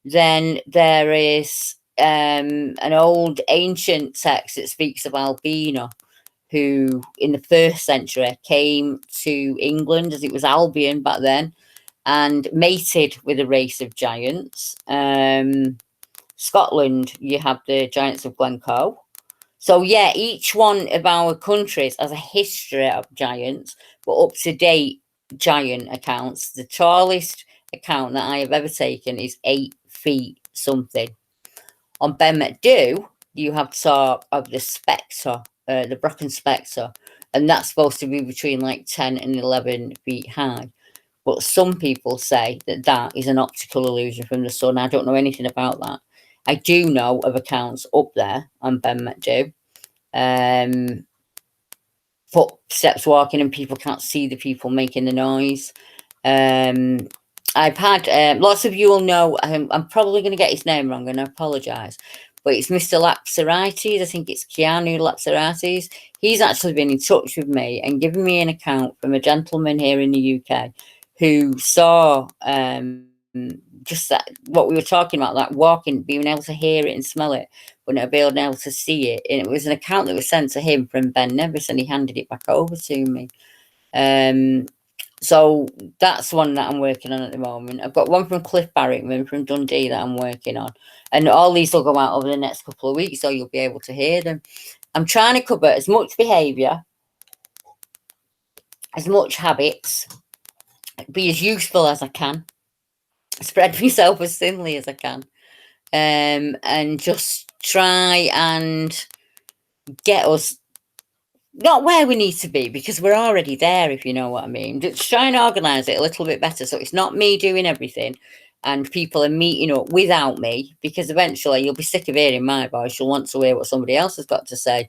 Then there is an old ancient text that speaks of Albino, who in the 1st century came to England, as it was Albion back then, and mated with a race of giants. Scotland, you have the giants of Glencoe. So yeah, each one of our countries has a history of giants, but up to date giant accounts. The tallest account that I have ever taken is 8 feet something. On Ben Macdhu, you have talk of the spectre, the Brocken spectre, and that's supposed to be between like 10 and 11 feet high. But some people say that that is an optical illusion from the sun. I don't know anything about that. I do know of accounts up there on Ben Macdhu. Footsteps walking and people can't see the people making the noise. I've had lots of you will know. I'm probably going to get his name wrong, and I apologise. But it's Mr. Lapsarites. I think it's Keanu Lapsarites. He's actually been in touch with me and given me an account from a gentleman here in the UK who saw just that what we were talking about, that walking, being able to hear it and smell it, but not being able to see it. And it was an account that was sent to him from Ben Nevis, and he handed it back over to me. So that's one that I'm working on at the moment. I've got one from Cliff Barrickman from Dundee that I'm working on. And all these will go out over the next couple of weeks, so you'll be able to hear them. I'm trying to cover as much behaviour, as much habits, be as useful as I can, spread myself as thinly as I can, and just try and get us not where we need to be, because we're already there, if you know what I mean. Just try and organise it a little bit better, so it's not me doing everything and people are meeting up without me, because eventually you'll be sick of hearing my voice. You'll want to hear what somebody else has got to say,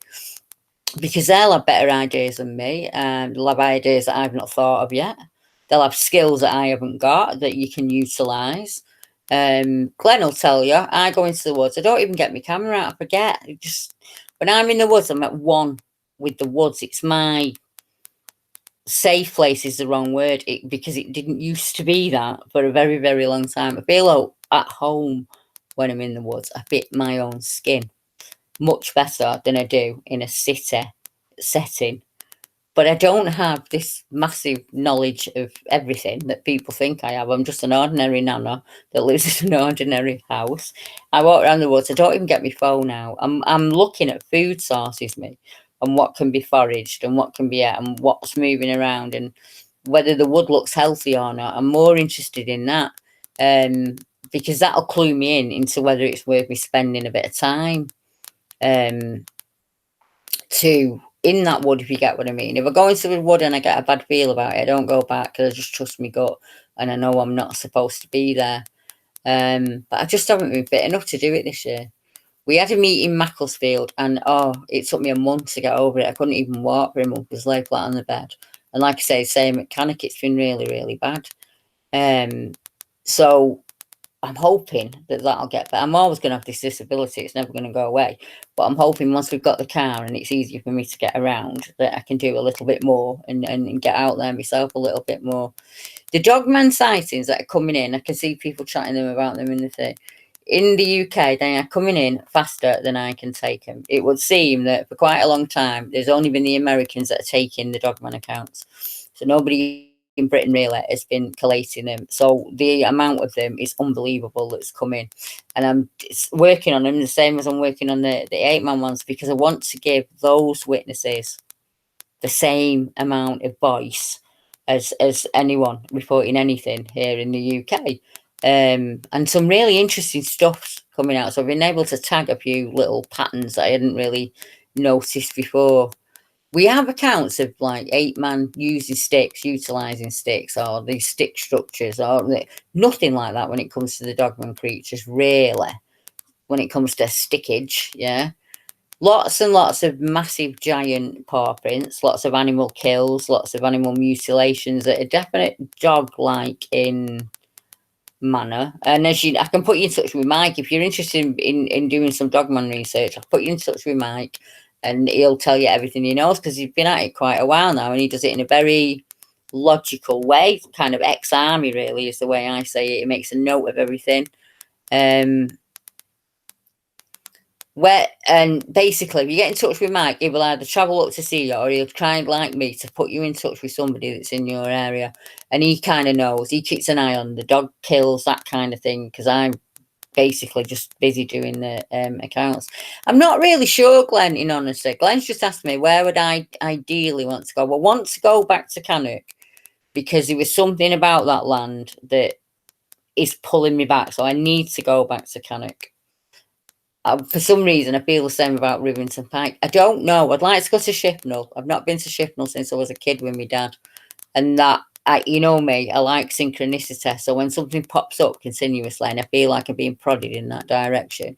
because they'll have better ideas than me, and they'll have ideas that I've not thought of yet. They'll have skills that I haven't got that you can utilise. Glenn will tell you, I go into the woods, I don't even get my camera out, I forget. Just when I'm in the woods, I'm at one with the woods. It's my safe place, is the wrong word, because it didn't used to be that for a very, very long time. I feel at home when I'm in the woods. I fit my own skin much better than I do in a city setting. But I don't have this massive knowledge of everything that people think I have. I'm just an ordinary nana that lives in an ordinary house. I walk around the woods. I don't even get my phone out. I'm looking at food sources, me, and what can be foraged and what can be ate and what's moving around and whether the wood looks healthy or not. I'm more interested in that, because that'll clue me into whether it's worth me spending a bit of time to in that wood, if you get what I mean. If I go into the wood and I get a bad feel about it, I don't go back, because I just trust my gut and I know I'm not supposed to be there. But I just haven't been fit enough to do it this year. We had a meet in Macclesfield, and it took me a month to get over it. I couldn't even walk for a month, because lay flat on the bed. And like I say, same at Cannock, it's been really, really bad. So I'm hoping that that'll get better. I'm always going to have this disability. It's never going to go away. But I'm hoping once we've got the car and it's easier for me to get around, that I can do a little bit more and get out there myself a little bit more. The dogman sightings that are coming in, I can see people chatting about them in the thing. In the UK, they are coming in faster than I can take them. It would seem that for quite a long time, there's only been the Americans that are taking the dogman accounts. So nobody in Britain really has been collating them. So the amount of them is unbelievable that's coming. And I'm working on them the same as I'm working on the 8-man ones, because I want to give those witnesses the same amount of voice as anyone reporting anything here in the UK. And some really interesting stuff coming out. So I've been able to tag a few little patterns that I hadn't really noticed before. We have accounts of like 8-man using sticks, utilising sticks, or these stick structures, or nothing like that when it comes to the dogman creatures, really. When it comes to stickage, yeah. Lots and lots of massive giant paw prints, lots of animal kills, lots of animal mutilations at a definite dog-like in manner. And as you, I can put you in touch with Mike if you're interested in doing some dogman research. I'll put you in touch with Mike, and he'll tell you everything he knows, because he's been at it quite a while now, and he does it in a very logical way, kind of ex-army really is the way I say it. He makes a note of everything. And basically, if you get in touch with Mike, he will either travel up to see you, or he'll try, like me, to put you in touch with somebody that's in your area, and he kind of knows. He keeps an eye on the dog kills, that kind of thing, because I'm basically just busy doing the accounts. I'm not really sure, Glenn, in honesty. Glenn's just asked me where would I ideally want to go. Well, I want to go back to Cannock, because there was something about that land that is pulling me back, so I need to go back to Cannock. For some reason, I feel the same about Rivington Pike. I don't know. I'd like to go to Shipnell. I've not been to Shipnell since I was a kid with my dad. And that, you know me, I like synchronicity. So when something pops up continuously and I feel like I'm being prodded in that direction,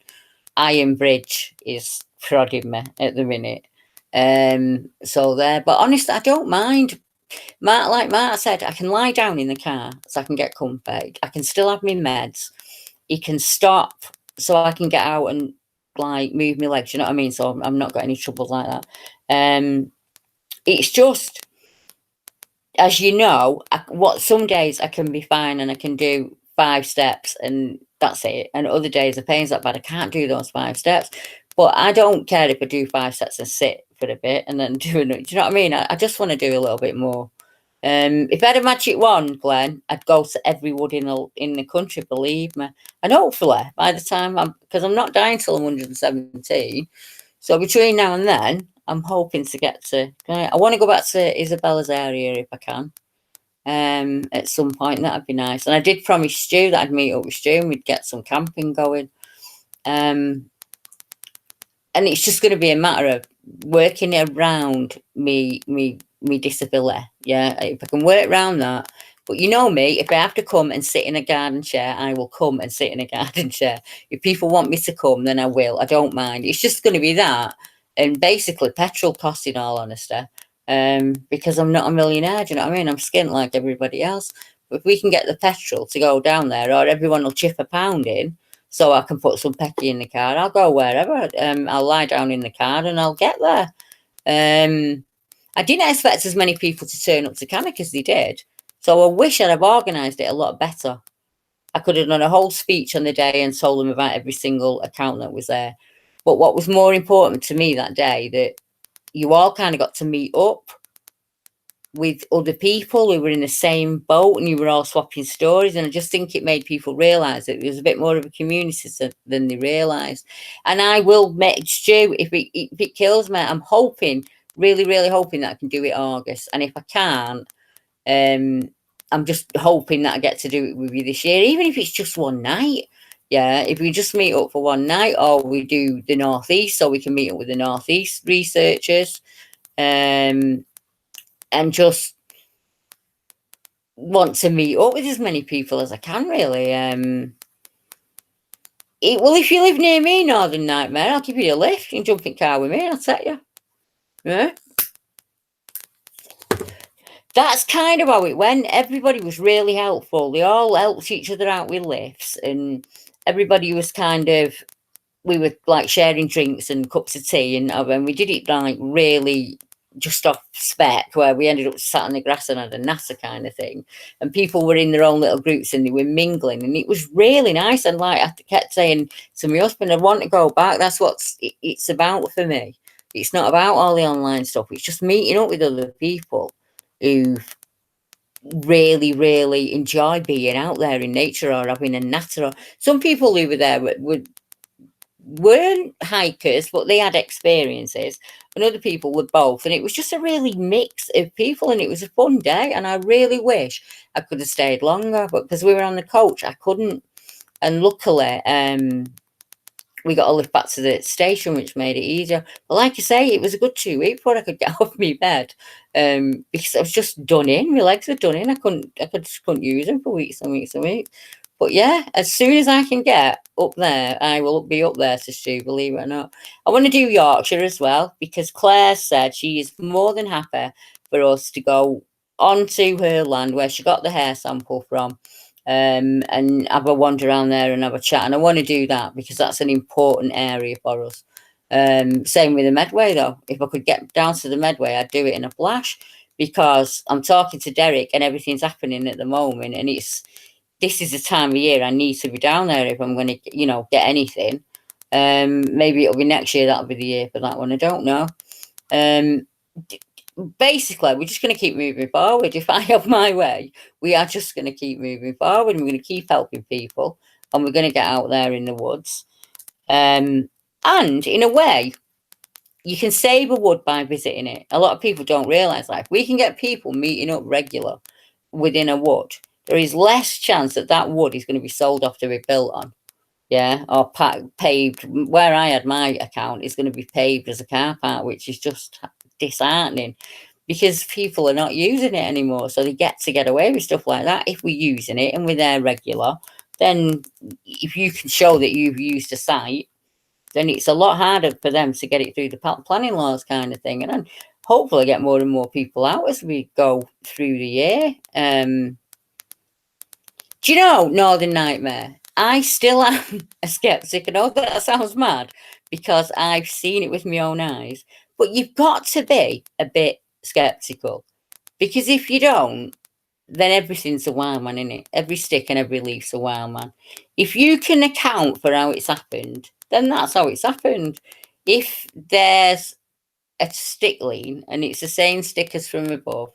Iron Bridge is prodding me at the minute. So there. But honestly, I don't mind. Like Mark said, I can lie down in the car so I can get comfy. I can still have my meds. You can stop so I can get out and like move my legs, you know what I mean? So I'm not got any troubles like that. It's just, as you know, some days I can be fine and I can do 5 steps and that's it. And other days the pain's that bad, I can't do those 5 steps. But I don't care if I do 5 steps and sit for a bit and then do it. Do you know what I mean? I just want to do a little bit more. If I had a magic wand, Glenn, I'd go to every wood in the country, believe me. And hopefully, by the time because I'm not dying till I'm 117, so between now and then, I'm hoping to get to. I want to go back to Isabella's area if I can. At some point, that'd be nice. And I did promise Stu that I'd meet up with Stu and we'd get some camping going. And it's just going to be a matter of working around me disability. Yeah, if I can work around that. But you know me, if I have to come and sit in a garden chair, I will come and sit in a garden chair. If people want me to come, then I will. I don't mind. It's just going to be that, and basically petrol costs, in all honesty, because I'm not a millionaire. Do you know what I mean? I'm skint like everybody else. But if we can get the petrol to go down there, or everyone will chip £1 in, so I can put some pecky in the car, I'll go wherever. I'll lie down in the car and I'll get there. I didn't expect as many people to turn up to Cannock as they did. So I wish I'd have organised it a lot better. I could have done a whole speech on the day and told them about every single account that was there. But what was more important to me that day, that you all kind of got to meet up with other people who were in the same boat and you were all swapping stories. And I just think it made people realise that there was a bit more of a community than they realised. And I will make Stu, if it kills me, I'm hoping, really, really hoping that I can do it August. And if I can't, I'm just hoping that I get to do it with you this year, even if it's just one night. Yeah, if we just meet up for one night, or we do the Northeast, so we can meet up with the Northeast researchers. And just want to meet up with as many people as I can, really. Well, if you live near me, Northern Nightmare, I'll give you a lift. You can jump in the car with me, I'll take you. Yeah. That's kind of how it went. Everybody was really helpful. They all helped each other out with lifts, and everybody was kind of, we were like sharing drinks and cups of tea, and we did it like really just off spec, where we ended up sat on the grass and had a NASA kind of thing, and people were in their own little groups and they were mingling, and it was really nice. And like I kept saying to my husband, I want to go back. That's what it's about for me. It's not about all the online stuff. It's just meeting up with other people who really, really enjoy being out there in nature or having a natter. Or some people who were there weren't hikers, but they had experiences, and other people were both, and it was just a really mix of people, and it was a fun day. And I really wish I could have stayed longer, but because we were on the coach, I couldn't. And luckily, we got a lift back to the station, which made it easier. But like I say, it was a good 2 weeks before I could get off my bed, because I was just done in. My legs were done in. I just couldn't use them for weeks and weeks and weeks. But yeah, as soon as I can get up there, I will be up there to Stu, believe it or not. I want to do Yorkshire as well, because Claire said she is more than happy for us to go onto her land where she got the hair sample from, and have a wander around there and have a chat. And I want to do that because that's an important area for us. Same with the Medway though. If I could get down to the Medway, I'd do it in a flash, because I'm talking to Derek and everything's happening at the moment, and this is the time of year I need to be down there if I'm going to, get anything. Maybe it'll be next year. That'll be the year for that one. I don't know. Um, Basically, we're just going to keep moving forward. If I have my way, we are just going to keep moving forward, and we're going to keep helping people, and we're going to get out there in the woods. And in a way, you can save a wood by visiting it. A lot of people don't realise, like, we can get people meeting up regular within a wood. There is less chance that that wood is going to be sold off to be built on. Yeah, or paved. Where I had my account is going to be paved as a car park, which is just disheartening, because people are not using it anymore. So they get away with stuff like that. If we're using it and we're there regular, then if you can show that you've used a site, then it's a lot harder for them to get it through the planning laws kind of thing. And then hopefully get more and more people out as we go through the year. Do you know, Northern Nightmare? I still am a skeptic. I know that sounds mad because I've seen it with my own eyes, but you've got to be a bit skeptical, because if you don't, then everything's a wild man, isn't it? Every stick and every leaf's a wild man. If you can account for how it's happened, then that's how it's happened. If there's a stick lean and it's the same stick as from above,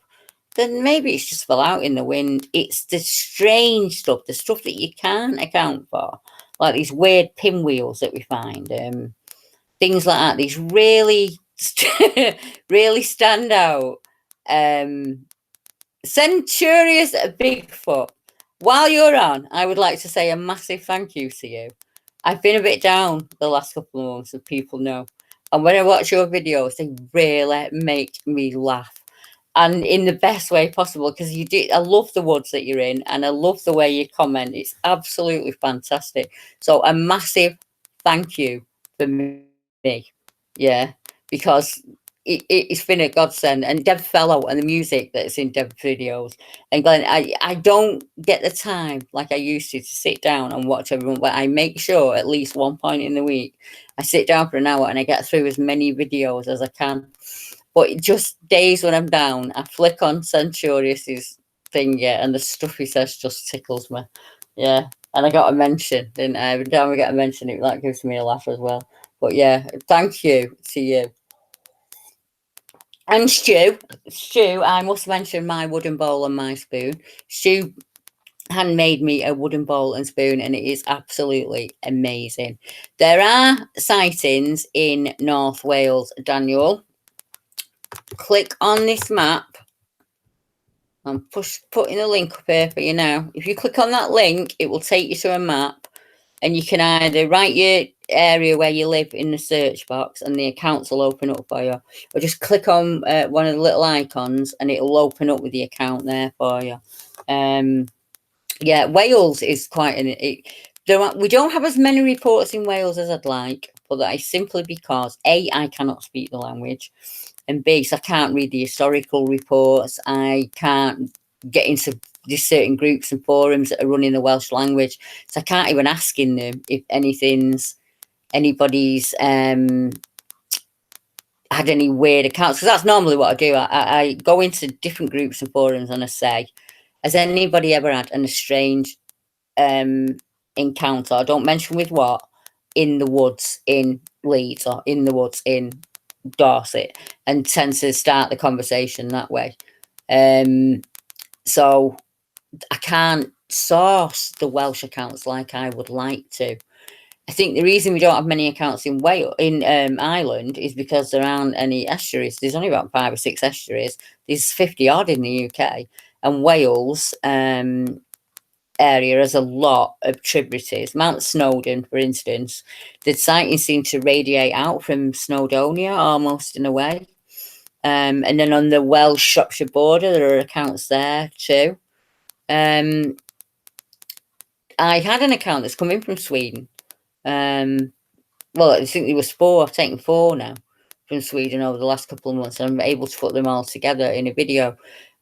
then maybe it's just fell out in the wind. It's the strange stuff, the stuff that you can't account for, like these weird pinwheels that we find, things like that. These really, really stand out. Centurious Bigfoot. While you're on, I would like to say a massive thank you to you. I've been a bit down the last couple of months, if people know. And when I watch your videos, they really make me laugh. And in the best way possible, because you do. I love the woods that you're in, and I love the way you comment. It's absolutely fantastic. So a massive thank you for me. Yeah, because it's been a godsend. And Deb Fellow and the music that's in Deb's videos. And Glenn, I don't get the time like I used to sit down and watch everyone, but I make sure at least one point in the week I sit down for an hour and I get through as many videos as I can. But just days when I'm down, I flick on Centurious's thing, yeah, and the stuff he says just tickles me. Yeah. And I got a mention, didn't I? Every time I get a mention, that gives me a laugh as well. But yeah, thank you to you. And Stu, I must mention my wooden bowl and my spoon. Stu handmade me a wooden bowl and spoon, and it is absolutely amazing. There are sightings in North Wales, Daniel. Click on this map. I'm putting a link up here for you now. If you click on that link, it will take you to a map, and you can either write your area where you live in the search box and the accounts will open up for you, or just click on one of the little icons and it'll open up with the account there for you. Yeah, Wales is quite we don't have as many reports in Wales as I'd like, but that is simply because A, I cannot speak the language, and B, so I can't read the historical reports. I can't get into these certain groups and forums that are running the Welsh language, so I can't even ask in them if anybody's had any weird accounts, because that's normally what I do. I go into different groups and forums and I say, has anybody ever had a strange encounter? I don't mention with what, in the woods in Leeds or in the woods in Dorset, and tend to start the conversation that way. So I can't source the Welsh accounts like I would like to. I think the reason we don't have many accounts in Wales, in Ireland, is because there aren't any estuaries. There's only about 5 or 6 estuaries. There's 50 odd in the UK, and Wales area has a lot of tributaries. Mount Snowdon, for instance, the sightings seem to radiate out from Snowdonia almost in a way. And then on the Welsh Shropshire border, there are accounts there too. I had an account that's come in from Sweden. Well, I think there was 4. I've taken 4 now from Sweden over the last couple of months, and I'm able to put them all together in a video.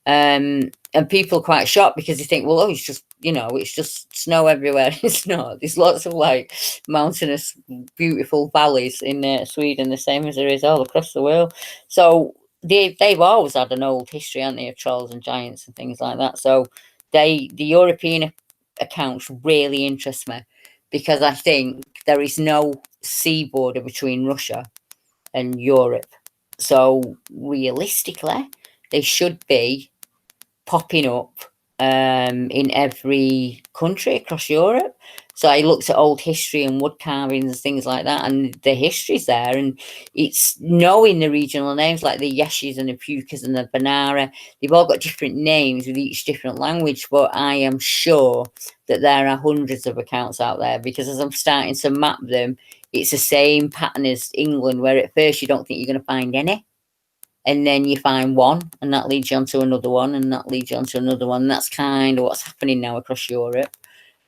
And people are quite shocked because they think, well, oh, it's just, it's just snow everywhere. It's not. There's lots of like mountainous, beautiful valleys in Sweden, the same as there is all across the world. So they've always had an old history, haven't they, of trolls and giants and things like that. So the European accounts really interest me, because I think there is no sea border between Russia and Europe. So realistically, they should be popping up in every country across Europe. So I looked at old history and wood carvings and things like that, and the history's there, and it's knowing the regional names like the Yeshis and the Pukas and the Banara. They've all got different names with each different language, but I am sure that there are hundreds of accounts out there, because as I'm starting to map them, it's the same pattern as England, where at first you don't think you're going to find any, and then you find one, and that leads you on to another one, and that leads you on to another one. And that's kind of what's happening now across Europe.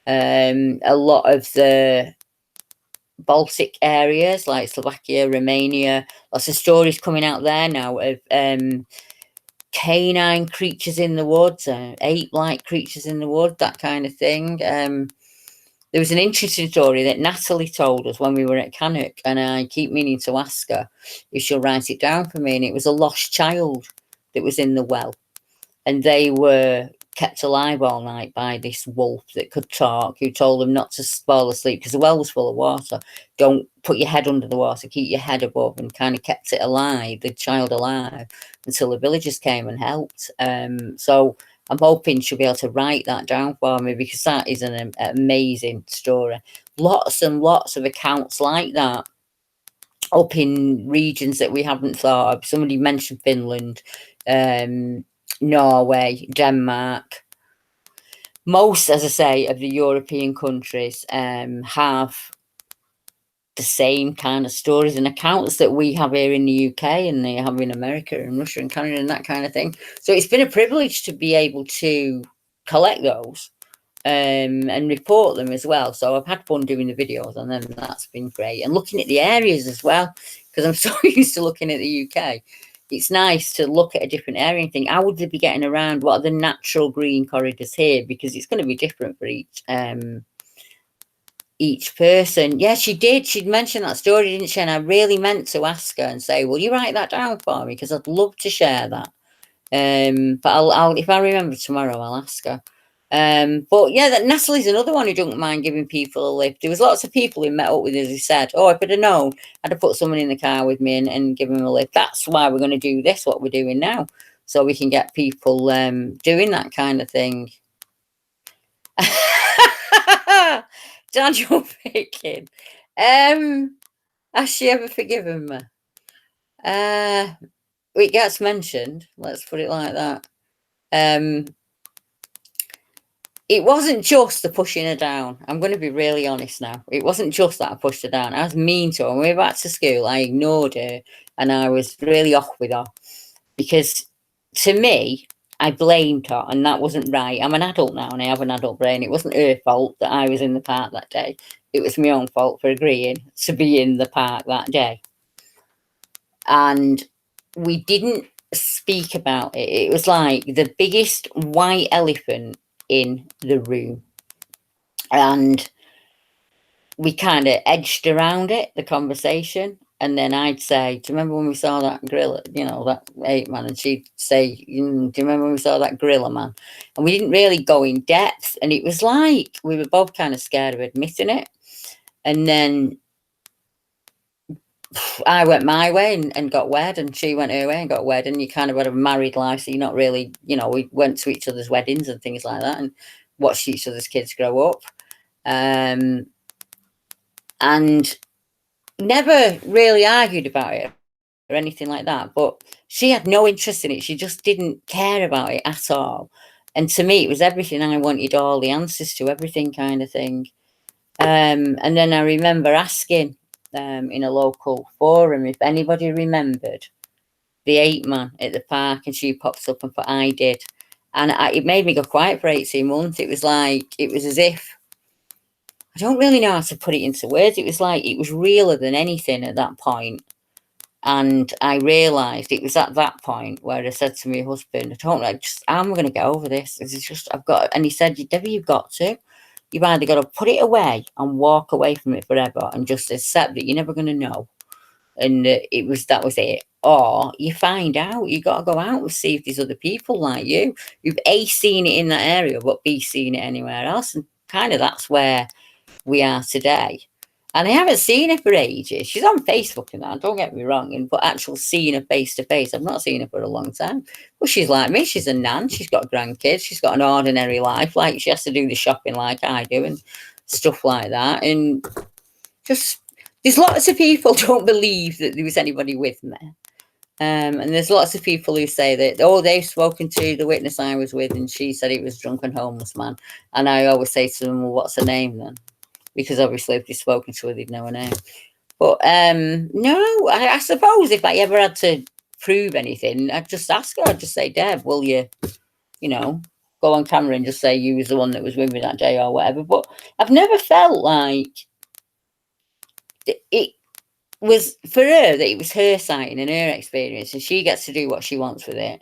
A lot of the Baltic areas like Slovakia, Romania, lots of stories coming out there now of canine creatures in the woods, ape-like creatures in the wood, that kind of thing. There was an interesting story that Natalie told us when we were at Cannock, and I keep meaning to ask her if she'll write it down for me. And it was a lost child that was in the well, and they were kept alive all night by this wolf that could talk, who told them not to fall asleep because the well was full of water. Don't put your head under the water, keep your head above, and kind of kept it alive, the child alive, until the villagers came and helped. So I'm hoping she'll be able to write that down for me, because that is an amazing story. Lots and lots of accounts like that up in regions that we haven't thought of. Somebody mentioned Finland, Norway, Denmark. Most, as I say, of the European countries have the same kind of stories and accounts that we have here in the UK, and they have in America and Russia and Canada and that kind of thing. So it's been a privilege to be able to collect those and report them as well. So I've had fun doing the videos, and then that's been great. And looking at the areas as well, because I'm so used to looking at the UK. It's nice to look at a different area and think, how would they be getting around? What are the natural green corridors here? Because it's going to be different for each person. Yeah, she did. She'd mentioned that story, didn't she? And I really meant to ask her and say, will you write that down for me? Because I'd love to share that. But I'll if I remember tomorrow, I'll ask her. But yeah, that Natalie's another one who don't mind giving people a lift. There was lots of people who met up with us who said, oh, if I'd have known, I'd have put someone in the car with me and give them a lift. That's why we're going to do this, what we're doing now, so we can get people doing that kind of thing. Daniel Bacon. Has she ever forgiven me? It gets mentioned, let's put it like that. It wasn't just the pushing her down. I'm going to be really honest now. It wasn't just that I pushed her down. I was mean to her. When we were back to school, I ignored her, and I was really off with her, because to me, I blamed her, and that wasn't right. I'm an adult now, and I have an adult brain. It wasn't her fault that I was in the park that day. It was my own fault for agreeing to be in the park that day. And we didn't speak about it. It was like the biggest white elephant in the room. And we kind of edged around it, the conversation. And then I'd say, do you remember when we saw that gorilla, that ape man? And she'd say, do you remember when we saw that gorilla man? And we didn't really go in depth. And it was like we were both kind of scared of admitting it. And then I went my way and got wed, and she went her way and got wed. And you kind of had a married life, so you're not really, we went to each other's weddings and things like that, and watched each other's kids grow up. And never really argued about it or anything like that, but she had no interest in it. She just didn't care about it at all. And to me, it was everything. I wanted all the answers to everything, kind of thing. And then I remember asking in a local forum if anybody remembered the ape man at the park, and she pops up and put, I did. And it made me go quiet for 18 months. It was like, it was as if I don't really know how to put it into words. It was like, it was realer than anything at that point. And I realised it was at that point where I said to my husband, I don't know, I'm going to get over this. This is just, I've got, and he said, Debbie, you've got to. You've either got to put it away and walk away from it forever and just accept that you're never going to know. And that was it. Or you find out, you got to go out and see if there's other people like you who've A, seen it in that area, but B, seen it anywhere else. And kind of that's where we are today. And I haven't seen her for ages. She's on Facebook and that, don't get me wrong, but actual seeing her face to face, I've not seen her for a long time. But she's like me, she's a nan, she's got grandkids, she's got an ordinary life, like she has to do the shopping like I do and stuff like that. And just, there's lots of people don't believe that there was anybody with me. And there's lots of people who say that, oh, they've spoken to the witness I was with and she said it was a drunken homeless man. And I always say to them, well, what's her name then? Because obviously if you've spoken to her, they'd know her name. But no, I suppose if I ever had to prove anything, I'd just ask her. I'd just say, Deb, will you, go on camera and just say you was the one that was with me that day or whatever. But I've never felt like it was for her, that it was her sighting and her experience and she gets to do what she wants with it.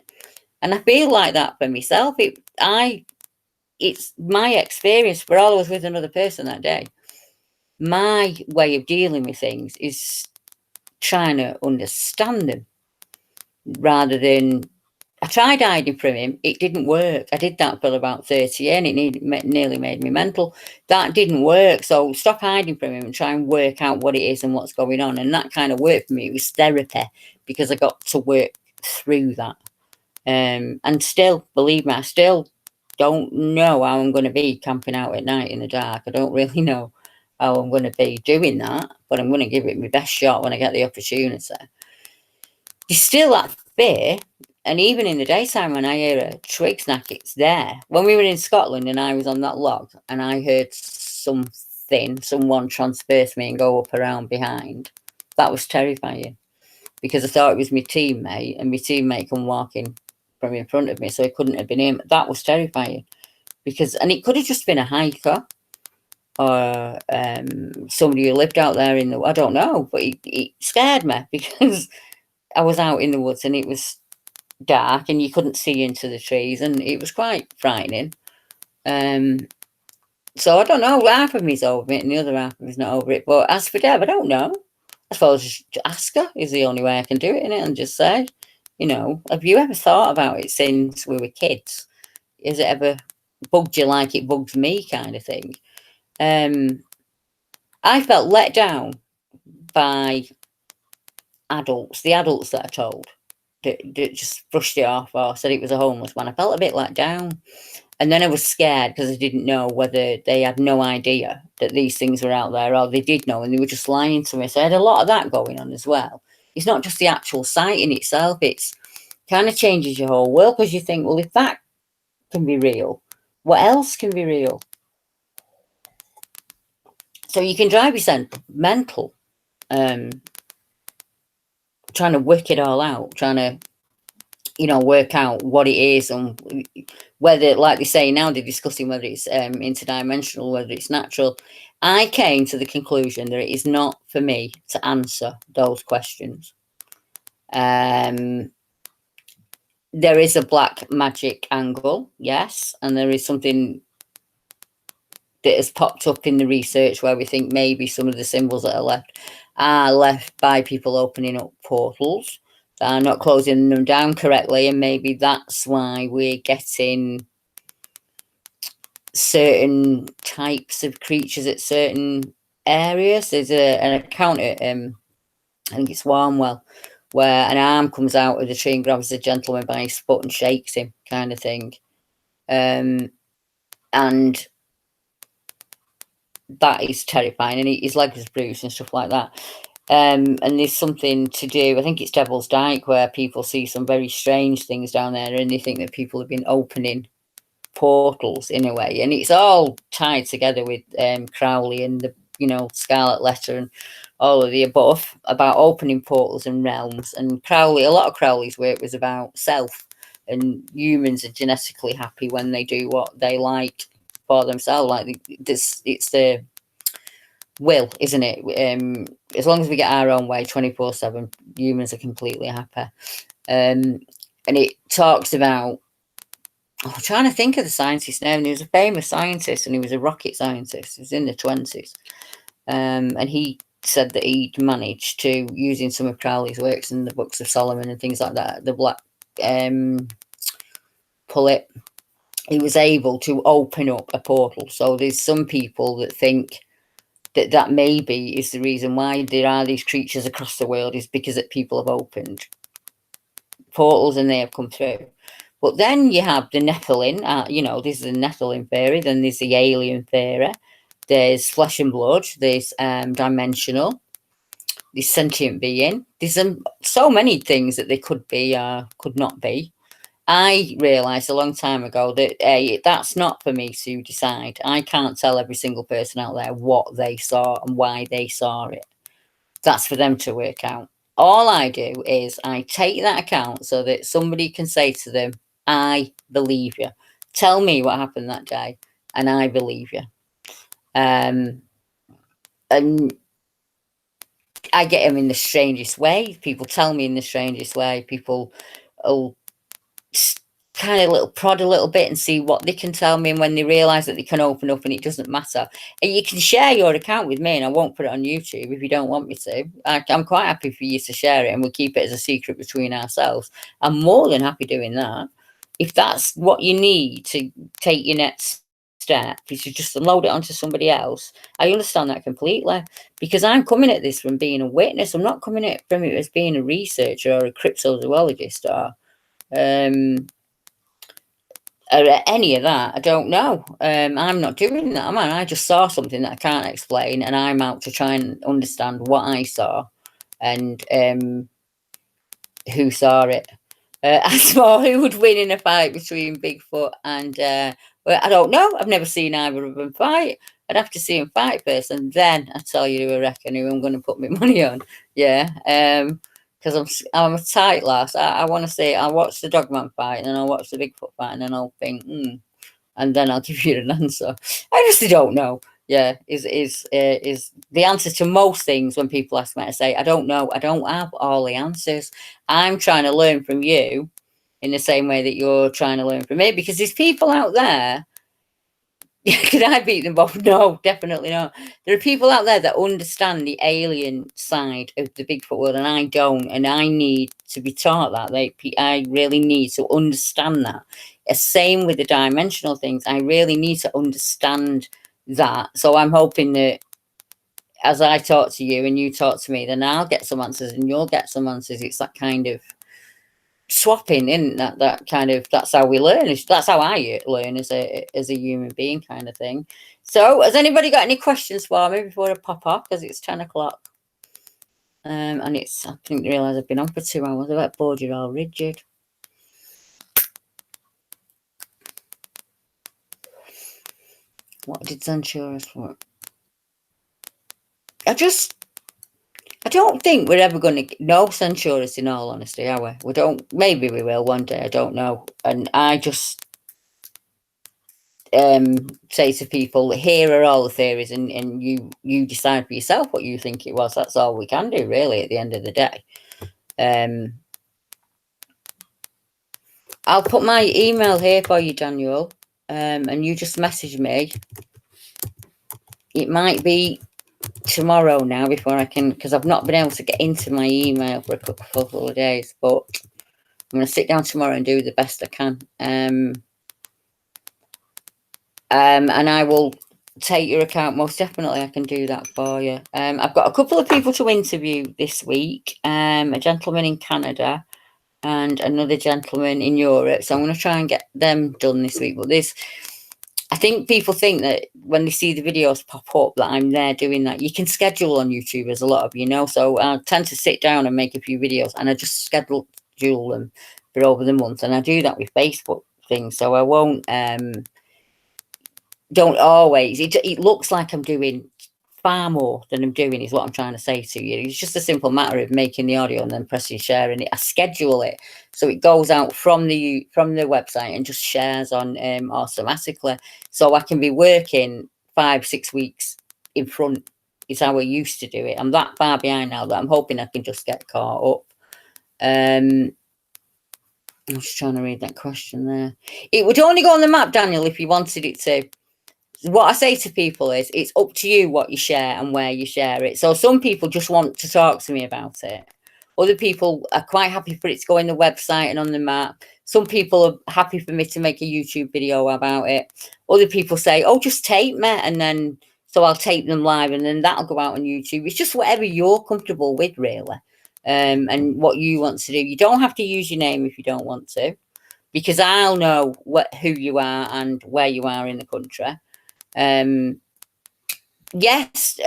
And I feel like that for myself. It's my experience, but all I was with another person that day. My way of dealing with things is trying to understand them rather than, I tried hiding from him. It didn't work. I did that for about 30 years and it nearly made me mental. That didn't work. So stop hiding from him and try and work out what it is and what's going on. And that kind of worked for me. It was therapy because I got to work through that. And still, believe me, I still don't know how I'm going to be camping out at night in the dark. I don't really know how I'm going to be doing that, but I'm going to give it my best shot when I get the opportunity. There's still that fear, and even in the daytime when I hear a twig snack, it's there. When we were in Scotland and I was on that log and I heard someone transperse me and go up around behind, that was terrifying because I thought it was my teammate and my teammate come walking from in front of me, so it couldn't have been him. That was terrifying and it could have just been a hiker or somebody who lived out there I don't know, but it scared me because I was out in the woods and it was dark and you couldn't see into the trees and it was quite frightening. So I don't know, half of me's over it and the other half of me's not over it. But as for Deb, I don't know. I suppose just ask her is the only way I can do it, innit? And just say, have you ever thought about it since we were kids? Has it ever bugged you like it bugs me, kind of thing? I felt let down by the adults that I told, that just brushed it off or said it was a homeless man. I felt a bit let down. And then I was scared because I didn't know whether they had no idea that these things were out there or they did know and they were just lying to me. So I had a lot of that going on as well. It's not just the actual sighting itself. It's kind of changes your whole world because you think, well, if that can be real, what else can be real? So you can drive yourself mental, trying to work it all out, trying to, work out what it is and whether, like they say now, they're discussing whether it's interdimensional, whether it's natural. I came to the conclusion that it is not for me to answer those questions. There is a black magic angle, yes, and there is something that has popped up in the research where we think maybe some of the symbols that are left by people opening up portals that are not closing them down correctly, and maybe that's why we're getting certain types of creatures at certain areas. There's an account at I think it's Warmwell, where an arm comes out of the tree and grabs a gentleman by his foot and shakes him, kind of thing. And that is terrifying, and his leg was bruised and stuff like that. And there's something to do, I think it's Devil's Dyke, where people see some very strange things down there and they think that people have been opening portals in a way, and it's all tied together with Crowley and the Scarlet Letter and all of the above about opening portals and realms. And Crowley, a lot of Crowley's work was about self, and humans are genetically happy when they do what they like for themselves. Like this, it's the will, isn't it? As long as we get our own way 24/7, humans are completely happy. And it talks about, I'm trying to think of the scientist's name. He was a famous scientist, and he was a rocket scientist. He was in the 20s. And he said that he'd managed to, using some of Crowley's works in the Books of Solomon and things like that, the black pullet, he was able to open up a portal. So there's some people that think that maybe is the reason why there are these creatures across the world, is because that people have opened portals and they have come through. But then you have the Nephilim, you know, there's the Nephilim theory, then there's the alien theory, there's flesh and blood, there's dimensional, there's sentient being. There's so many things that they could be, could not be. I realised a long time ago that that's not for me to decide. I can't tell every single person out there what they saw and why they saw it. That's for them to work out. All I do is I take that account so that somebody can say to them, I believe you. Tell me what happened that day, and I believe you. And I get them in the strangest way. People tell me in the strangest way. People will kind of little prod a little bit and see what they can tell me, and when they realize that they can open up and it doesn't matter, and you can share your account with me, and I won't put it on YouTube if you don't want me to. I'm quite happy for you to share it, and we'll keep it as a secret between ourselves. I'm more than happy doing that. If that's what you need to take your next step, is to just load it onto somebody else, I understand that completely, because I'm coming at this from being a witness. I'm not coming at from it as being a researcher or a cryptozoologist or any of that. I don't know. I'm not doing that, am I? I just saw something that I can't explain, and I'm out to try and understand what I saw and who saw it. As for who would win in a fight between Bigfoot and well, I don't know. I've never seen either of them fight. I'd have to see them fight first, and then I tell you who I reckon who I'm going to put my money on. Yeah, because I'm a tight lass. I want to say I'll watch the Dogman fight, and then I'll watch the Bigfoot fight, and then I'll think, and then I'll give you an answer. I just don't know. Yeah, is the answer to most things when people ask me. I say I don't know. I don't have all the answers. I'm trying to learn from you in the same way that you're trying to learn from me, because there's people out there. Could I beat them both? No, definitely not. There are people out there that understand the alien side of the Bigfoot world, and I don't, and I need to be taught that. I really need to understand that. Same with the dimensional things. I really need to understand that. So I'm hoping that as I talk to you and you talk to me, then I'll get some answers and you'll get some answers. It's that kind of swapping, in that kind of, that's how we learn. That's how I learn as a human being, kind of thing. So has anybody got any questions for me before I pop off, because it's 10 o'clock and it's, I didn't realize I've been on for 2 hours. I bet bored you're all rigid. What did Zanchurus for? I don't think we're ever going to know Centaurus, in all honesty, are we? We don't. Maybe we will one day. I don't know. And I just say to people, here are all the theories, and you decide for yourself what you think it was. That's all we can do, really, at the end of the day. I'll put my email here for you, Daniel, and you just message me. It might be tomorrow now before I can, because I've not been able to get into my email for a couple of days, but I'm going to sit down tomorrow and do the best I can. And I will take your account. Most definitely I can do that for you. I've got a couple of people to interview this week, a gentleman in Canada and another gentleman in Europe, so I'm going to try and get them done this week. But I think people think that when they see the videos pop up that I'm there doing that. You can schedule on YouTube, as a lot of you know, so I tend to sit down and make a few videos, and I just schedule them for over the month, and I do that with Facebook things, so I won't don't always, it looks like I'm doing far more than I'm doing, is what I'm trying to say to you. It's just a simple matter of making the audio and then pressing share, and I schedule it so it goes out from the website and just shares on automatically, so I can be working 5-6 weeks in front, is how I used to do it. I'm that far behind now that I'm hoping I can just get caught up. I'm just trying to read that question there. It would only go on the map, Daniel, if you wanted it to. What I say to people is it's up to you what you share and where you share it. So some people just want to talk to me about it. Other people are quite happy for it to go in the website and on the map. Some people are happy for me to make a YouTube video about it. Other people say, oh, just tape me. And then, so I'll tape them live and then that'll go out on YouTube. It's just whatever you're comfortable with, really. And what you want to do. You don't have to use your name if you don't want to, because I'll know who you are and where you are in the country. Yes,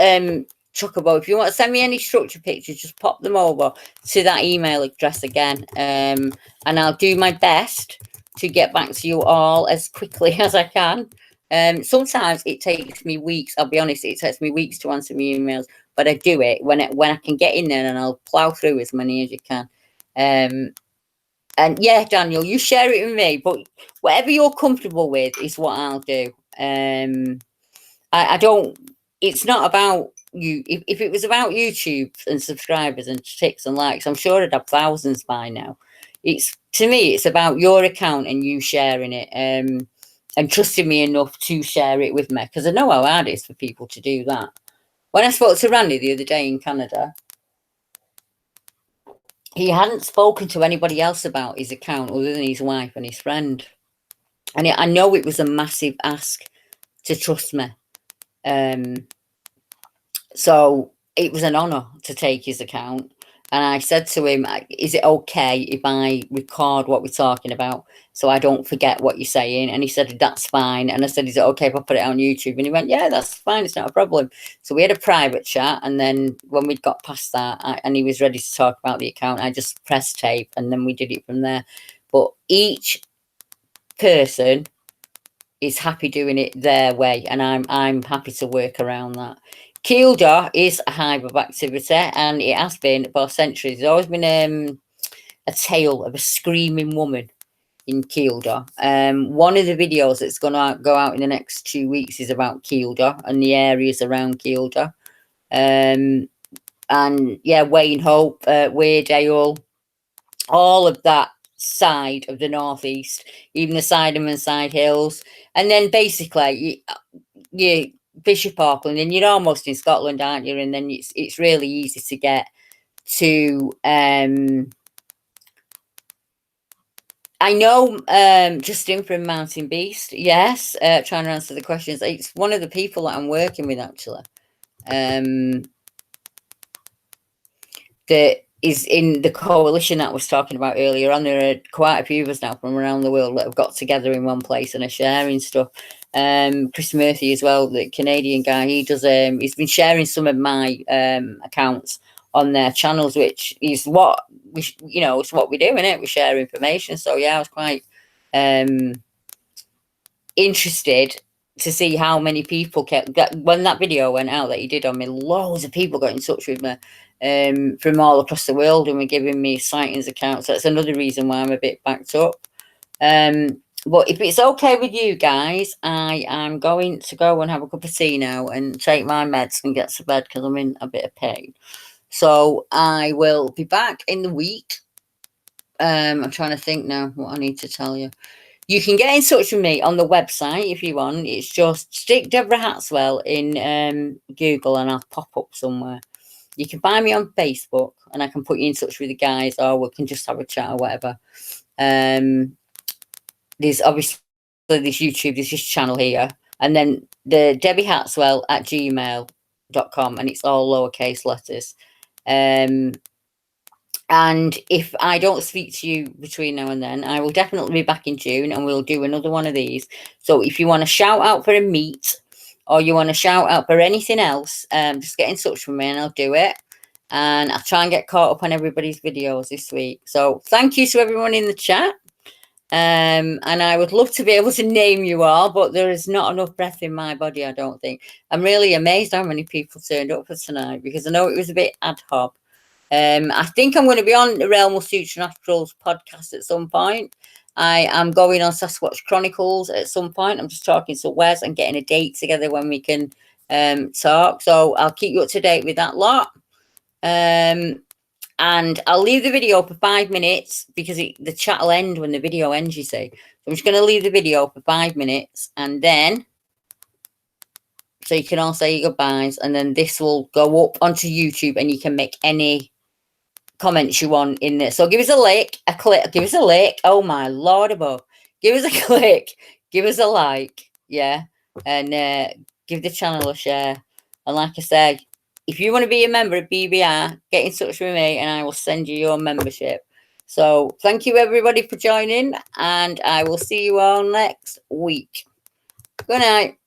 Chocobo, if you want to send me any structure pictures, just pop them over to that email address again, and I'll do my best to get back to you all as quickly as I can. Sometimes it takes me weeks. I'll be honest, it takes me weeks to answer my emails, but I do it when I can get in there, and I'll plow through as many as you can. And yeah, Daniel, you share it with me, but whatever you're comfortable with is what I'll do. I don't, it's not about you. If it was about YouTube and subscribers and ticks and likes, I'm sure I'd have thousands by now. It's, to me, it's about your account and you sharing it, and trusting me enough to share it with me, because I know how hard it is for people to do that. When I spoke to Randy the other day in Canada, he hadn't spoken to anybody else about his account other than his wife and his friend. And I know it was a massive ask to trust me. So it was an honour to take his account. And I said to him, is it okay if I record what we're talking about so I don't forget what you're saying? And he said, that's fine. And I said, is it okay if I put it on YouTube? And he went, yeah, that's fine. It's not a problem. So we had a private chat. And then when we got past that and he was ready to talk about the account, I just pressed tape and then we did it from there. But each person is happy doing it their way. And I'm happy to work around that. Kielder is a hive of activity, and it has been for centuries. There's always been a tale of a screaming woman in Kielder. One of the videos that's going to go out in the next 2 weeks is about Kielder and the areas around Kielder. And yeah, Wayne Hope, Weardale, all of that side of the northeast, even the Sideman Side Hills. And then basically, you Bishop Auckland, and you're almost in Scotland, aren't you? And then it's really easy to get to. I know Justin from Mountain Beast. Yes, trying to answer the questions. It's one of the people that I'm working with actually. That is in the coalition that I was talking about earlier on. There are quite a few of us now from around the world that have got together in one place and are sharing stuff. Chris Murphy as well, the Canadian guy, he does he's been sharing some of my accounts on their channels, which is what we it's what we do, innit? We share information. So yeah, I was quite interested to see how many people kept that when that video went out that he did on me. Loads of people got in touch with me from all across the world and were giving me sightings accounts. That's another reason why I'm a bit backed up. But if it's okay with you guys, I am going to go and have a cup of tea now and take my meds and get to bed because I'm in a bit of pain. So I will be back in the week. I'm trying to think now what I need to tell you. You can get in touch with me on the website if you want. It's just stick Deborah Hatswell in Google and I'll pop up somewhere. You can find me on Facebook and I can put you in touch with the guys, or we can just have a chat or whatever. There's obviously this YouTube, there's this channel here, and then the Debbie Hatswell at gmail.com, and it's all lowercase letters. And if I don't speak to you between now and then, I will definitely be back in June and we'll do another one of these. So if you want to shout out for a meet or you want to shout out for anything else, just get in touch with me and I'll do it. And I'll try and get caught up on everybody's videos this week. So thank you to everyone in the chat. And I would love to be able to name you all, but there is not enough breath in my body, I don't think. I'm really amazed how many people turned up for tonight because I know it was a bit ad hoc. I think I'm going to be on the Realm of Supernaturals podcast at some point. I am going on Sasquatch Chronicles at some point. I'm just talking to Wes and getting a date together when we can talk. So I'll keep you up to date with that lot. And I'll leave the video for 5 minutes because the chat will end when the video ends, you see. So I'm just going to leave the video for 5 minutes, and then so you can all say your goodbyes, and then this will go up onto YouTube and you can make any comments you want in there. So give us a click, give us a like. Oh my Lord above. Give us a click, give us a like, yeah, and give the channel a share. And like I said, if you want to be a member of BBR, get in touch with me and I will send you your membership. So thank you everybody for joining, and I will see you all next week. Good night.